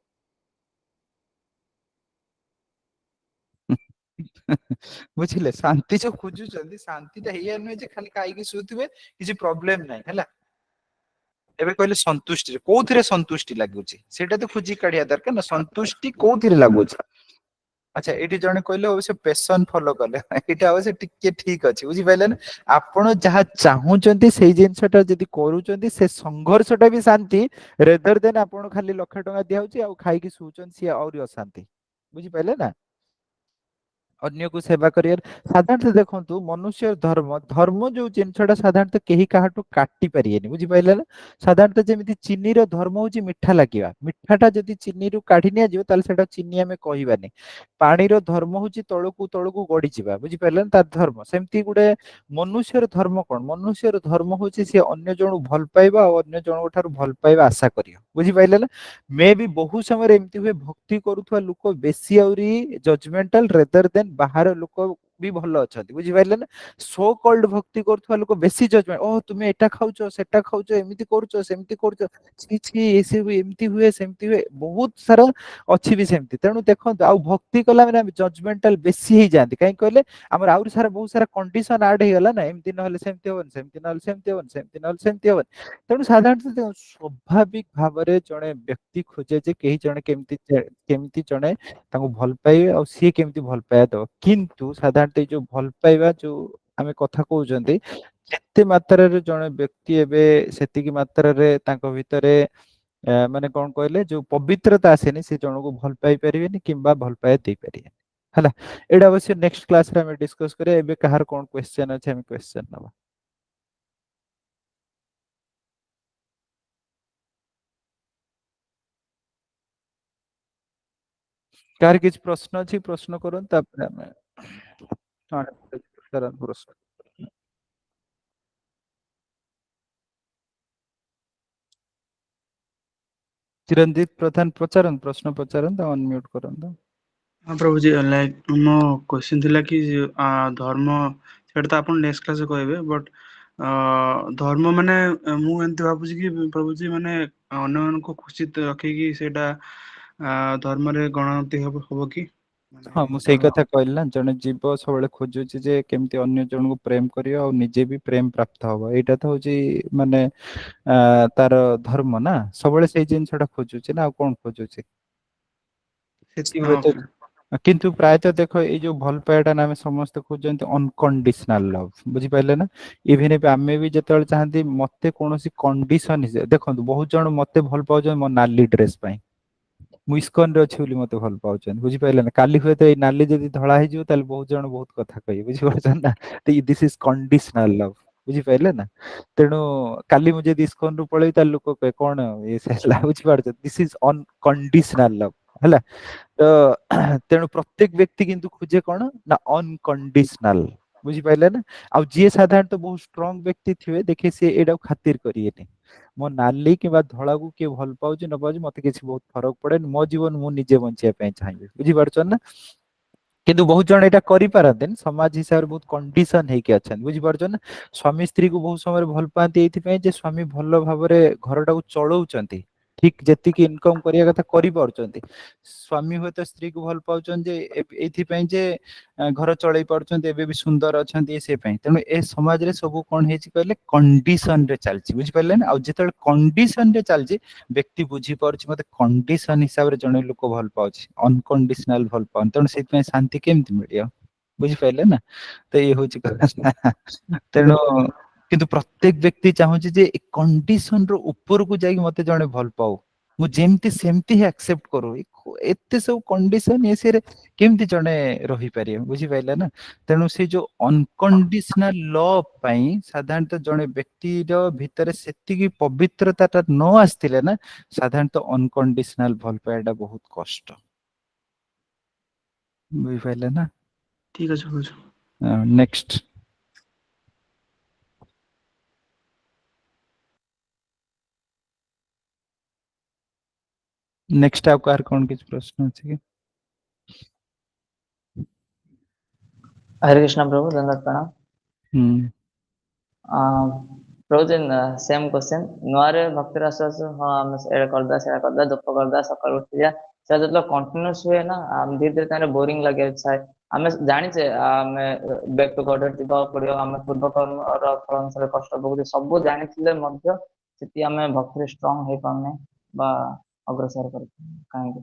बुझिले शांति जो खोजुचंदी शांतिटा हिया नै जे खाली खाइकी सुतबे किछि प्रॉब्लम नै हैला एबे कहले संतुष्टि कोथिरे संतुष्टि लागुची सेटा तो खोजी काढिया दरकार ना संतुष्टि कोथिरे लागुची अच्छा एठी जने कहले अवश्य पैशन फॉलो कले एटा अवश्य टिके ठीक अछि बुझी पाइले ना आपण जहा चाहुचंती सेही जिंसटा जदी करूचंती से संघर्षटा भी शांति रेदर देन आपण खाली लाख टका दिया होची आ खाई की सुचन सी और अशांति बुझी पाइले ना अन्य को सेवा करियर साधारणतः देखंतु मनुष्य धर्म धर्म जो जिनसटा साधारणतः केही काहाटू काटी परियेनी बुझी पाइले ना साधारणतः जेमिति चीनी रो धर्म होची मिठा लागिबा मिठाटा जदी चीनी रु काढी निया जिवो ताल सेटा चीनी हमें कहिबानी पानी रो धर्म होची तळकु गडी जिबा बुझी पाइले ना तार धर्म सेमति गुडे मनुष्यर धर्म कोन मनुष्यर धर्म होची से अन्य जणु भल पाइबा और अन्य जणु ठारू भल पाइबा आशा करियो बुझी पाइले ना मे भी बहु समय एमती हुए भक्ति करूथवा लोक बेसी आउरी जजमेंटल रेदर देन बाहर लोक भी भल अछंती बुझी पाइले ना सो कॉल्ड भक्ति करूथवा लोक बेसी जजमेंट ओ तुमे एटा खाउचो सेटा खाउचो एमिति करूचो सेमिति करूचो छी छी एसे एमिति हुए सेमिति हुए बहुत सारा अछि भी सेमिति तेनु देखंतु आ भक्ति कला माने जजमेंटल बेसी हे जांती काई कहले हमर आउरी सारा बहुत सारा कंडीशन ऐड हे गला ना एमिति नहले सेमिति होवन सेमिति नहले सेमिति होवन सेमिति नहले सेमिति होवन तेनु साधारणतः स्वाभाविक भाबरे जणे व्यक्ति खोजे जे केही जणे केमिति जणे तांको भल पाइबे और सी केमिति भल पाया दो किंतु साधारण ସାଧାରଣତଃ ଯୋଉ ଭଲ ପାଇବା ଯୋଉ ଆମେ କଥା କହୁଛନ୍ତି ଯେତେ ମାତ୍ରାରେ ଜଣେ ବ୍ୟକ୍ତି ଏବେ ସେତିକି ମାତ୍ରାରେ ତାଙ୍କ ଭିତରେ ମାନେ କଣ କହିଲେ ଯୋଉ ପବିତ୍ରତା ଆସେନି ସେ ଜଣକୁ ଭଲ ପାଇ ପାରିବେନି କିମ୍ବା ଭଲ ପାଇବା ଦେଇପାରିବେନି ହେଲା। ଏଇଟା ଅବଶ୍ୟ ନେକ୍ସଟ କ୍ଲାସରେ ଆମେ ଡିସ୍କସ କରିବା। ଏବେ କାହାର କଣ କ୍ୱେଶ୍ଚନ ଅଛି ଆମେ କ୍ୱେଶ୍ଚନ ନବା। କାହାର କିଛି ପ୍ରଶ୍ନ ଅଛି ପ୍ରଶ୍ନ କରନ୍ତୁ ତାପରେ ଆମେ ହଁ ପ୍ରଶ୍ନ। ଚିରଞ୍ଜିତ ପ୍ରଧାନ ପଚାରନ୍ତୁ ପ୍ରଶ୍ନ ପଚାରନ୍ତୁ ଅନମ୍ୟୁଟ କରନ୍ତୁ। ହଁ ପ୍ରଭୁଜୀ ଲାଇକ୍ ମୋ କ୍ୱେଶ୍ଚିନ୍ ଥିଲା କି ଧର୍ମ ସେଇଟା ତ ଆପଣ ନେକ୍ସଟ କ୍ଲାସରେ କହିବେ ବଟ୍ ଧର୍ମ ମାନେ ମୁଁ ଏମିତି ଭାବୁଛି କି ପ୍ରଭୁଜୀ ମାନେ ଅନ୍ୟମାନଙ୍କୁ ଖୁସି ରଖିକି ସେଇଟା ଧର୍ମରେ ଗଣତି ହବ କି? ହଁ ମୁଁ ସେଇ କଥା କହିଲି ନା ଜଣେ ଜୀବ ସବୁବେଳେ ଖୋଜୁଛି ଯେ କେମିତି ଅନ୍ୟ ଜଣଙ୍କୁ ପ୍ରେମ କରିବ ଆଉ ନିଜେ ବି ପ୍ରେମ ପ୍ରାପ୍ତ ହବ। ଏଇଟା ତ ହଉଛି ମାନେ ତାର ଧର୍ମ ନା ସବୁବେଳେ ସେଇ ଜିନିଷ ଟା ଖୋଜୁଛି ନା ଆଉ କଣ ଖୋଜୁଛି। ହୁଏତ କିନ୍ତୁ ପ୍ରାୟତଃ ଦେଖ ଏଇ ଯୋଉ ଭଲ ପାଇବାଟା ନା ଆମେ ସମସ୍ତେ ଖୋଜନ୍ତି ଅନକଣ୍ଡିସନାଲ ଲଭ ବୁଝିପାରିଲେ ନା। ଇଭେନ ଏବେ ଆମେ ବି ଯେତେବେଳେ ଚାହାନ୍ତି ମତେ କୌଣସି କଣ୍ଡିସନ ଦେଖନ୍ତୁ ବହୁତ ଜଣ ମତେ ଭଲ ପାଉଛନ୍ତି ମୋ ନାଲି ଡ୍ରେସ ପାଇଁ। ମୁଁ ଇସ୍କନ ରେ ଅଛି ବୋଲି ମତେ ଭଲ ପାଉଛନ୍ତି ବୁଝିପାରିଲେ ନା। କାଲି ହୁଏତ ଏଇ ନାଲି ଯଦି ଧଳା ହେଇଯିବ ତାହେଲେ ବହୁତ ଜଣ ବହୁତ କଥା କହିବେ ବୁଝିପାରୁଛନ୍ତି ନା। ଦିସ୍ ଇଜ କଣ୍ଡିସନାଲ ଲଭ ବୁଝିପାରିଲେ ନା। ତେଣୁ କାଲି ମୁଁ ଯଦି ଇସ୍କନ ରୁ ପଳେଇବି ତାହେଲେ ଲୋକ କହିବେ କଣ ବୁଝିପାରୁଛ ଦିସ୍ ଇଜ ଅନକଣ୍ଡିସନାଲ ଲଭ ହେଲା। ତ ତେଣୁ ପ୍ରତ୍ୟେକ ବ୍ୟକ୍ତି କିନ୍ତୁ ଖୋଜେ କଣ ନା ଅନକଣ୍ଡିସନାଲ ବୁଝିପାରିଲେ ନା। ଆଉ ଯିଏ ସାଧାରଣତଃ ବହୁତ ଷ୍ଟ୍ରଙ୍ଗ ବ୍ୟକ୍ତି ଥିବେ ଦେଖିବେ ସିଏ ଏଇଟାକୁ ଖାତିର କରିବେନି। ମୋ ନାଲି କିମ୍ବା ଧଳାକୁ କିଏ ଭଲ ପାଉଛି ନ ପାଉଛି ମତେ କିଛି ବହୁତ ଫରକ ପଡେନି। ମୋ ଜୀବନ ମୁଁ ନିଜେ ବଞ୍ଚିବା ପାଇଁ ଚାହିଁବି ବୁଝିପାରୁଛନ୍ତି ନା। କିନ୍ତୁ ବହୁତ ଜଣ ଏଇଟା କରିପାରନ୍ତିନି ସମାଜ ହିସାବରେ ବହୁତ କଣ୍ଡିସନ ହେଇକି ଅଛନ୍ତି ବୁଝିପାରୁଛନ୍ତି ନା। ସ୍ୱାମୀ ସ୍ତ୍ରୀ କୁ ବହୁତ ସମୟରେ ଭଲ ପାଆନ୍ତି ଏଇଥିପାଇଁ ଯେ ସ୍ୱାମୀ ଭଲ ଭାବରେ ଘରଟାକୁ ଚଳଉଛନ୍ତି। ଠିକ ଯେତିକି ଇନକମ କରିବା କଥା କରିପାରୁଛନ୍ତି। ସ୍ୱାମୀ ହୁଏତ ସ୍ତ୍ରୀ କୁ ଭଲ ପାଉଛନ୍ତି ଯେ ଏଇଥିପାଇଁ ଯେ ଘର ଚଳେଇ ପାରୁଛନ୍ତି ଏବେ ବି ସୁନ୍ଦର ଅଛନ୍ତି ସେ ପାଇଁ। ତେଣୁ ଏ ସମାଜରେ ସବୁ କଣ ହେଇଛି କହିଲେ କଣ୍ଡିସନ ରେ ଚାଲିଛି ବୁଝିପାରିଲେ ନା। ଆଉ ଯେତେବେଳେ କଣ୍ଡିସନ ରେ ଚାଲିଛି ବ୍ୟକ୍ତି ବୁଝିପାରୁଛି ମତେ କଣ୍ଡିସନ ହିସାବରେ ଜଣେ ଲୋକ ଭଲ ପାଉଛି ଅନକଣ୍ଡିସନାଲ ଭଲ ପାଉନି। ତେଣୁ ସେଇଥିପାଇଁ ଶାନ୍ତି କେମିତି ମିଳିବ ବୁଝିପାରିଲେ ନା। ତ ଇଏ ହଉଛି କଥା। ତେଣୁ କିନ୍ତୁ ପ୍ରତ୍ୟେକ ବ୍ୟକ୍ତି ଚାହୁଁଛି ଯେ ଏ କଣ୍ଡିସନ ର ଉପରକୁ ଯାଇକି ମତେ ଜଣେ ଭଲ ପାଉ। ମୁଁ ଯେମିତି ସେମିତି ହିଁ ଆକ୍ସେପ୍ଟ କରୁ। ଏତେ ସବୁ କଣ୍ଡିସନ ଇଏରେ କେମିତି ଜଣେ ରହିପାରିବ ବୁଝିପାରିଲେ ନା। ତେଣୁ ସେ ଯୋଉ ଅନକଣ୍ଡିସନାଲ ଲଭ ପାଇଁ ସାଧାରଣତଃ ଜଣେ ବ୍ୟକ୍ତିର ଭିତରେ ସେତିକି ପବିତ୍ରତା ଟା ନ ଆସିଥିଲେ ନା ସାଧାରଣତଃ ଅନକଣ୍ଡିସନାଲ ଭଲ ପାଇବାଟା ବହୁତ କଷ୍ଟ ବୁଝିପାରିଲେ ନା। ଠିକ ଅଛି ପ୍ରଭୁଜୀ। ନେକ୍ସଟ ନେକ୍ସଟ ଆଉ କାହାର କଣ କିଛି ପ୍ରଶ୍ନ ଅଛି କି? हरे कृष्ण प्रभु दंडवत प्रणाम। ହୁଁ प्रभु जी सेम क्वेश्चन नुआरे भक्ति रस हाँ आम एड़ा करदा सेड़ा करदा दुख करदा सकाळ उठिया से जब कंटीन्यूअस हुए ना धीरे धीरे तारे बोरिंग लगे छाए आम जानिचे आम बैक टू गॉड जीवा पड़ियो आम पूर्व कर्म और फल अनुसार कष्ट भोग सब जानिथिले मध्य सेति आम भक्ति स्ट्रांग हे पाने बा अग्रसर कर काहे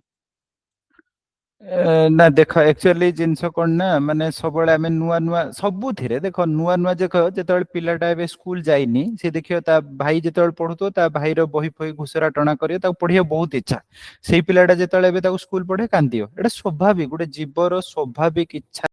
ନା ଦେଖ ଆକ୍ଚୁଆଲି ଜିନିଷ କଣ ନା ମାନେ ସବୁବେଳେ ଆମେ ନୂଆ ନୂଆ ସବୁଥିରେ ଦେଖ ନୂଆ ନୂଆ ଦେଖ ଯେତେବେଳେ ପିଲାଟା ଏବେ ସ୍କୁଲ ଯାଇନି ସେ ଦେଖିବ ତା ଭାଇ ଯେତେବେଳେ ପଢୁଥିବ ତା ଭାଇର ବହି ଫହି ଘୁଷରା ଟଣା କରିବ ତାକୁ ପଢିବାକୁ ବହୁତ ଇଚ୍ଛା। ସେଇ ପିଲାଟା ଯେତେବେଳେ ଏବେ ତାକୁ ସ୍କୁଲ ପଢେ କାନ୍ଦିବ। ଏଇଟା ସ୍ୱାଭାବିକ ଗୋଟେ ଜୀବର ସ୍ୱାଭାବିକ ଇଚ୍ଛା।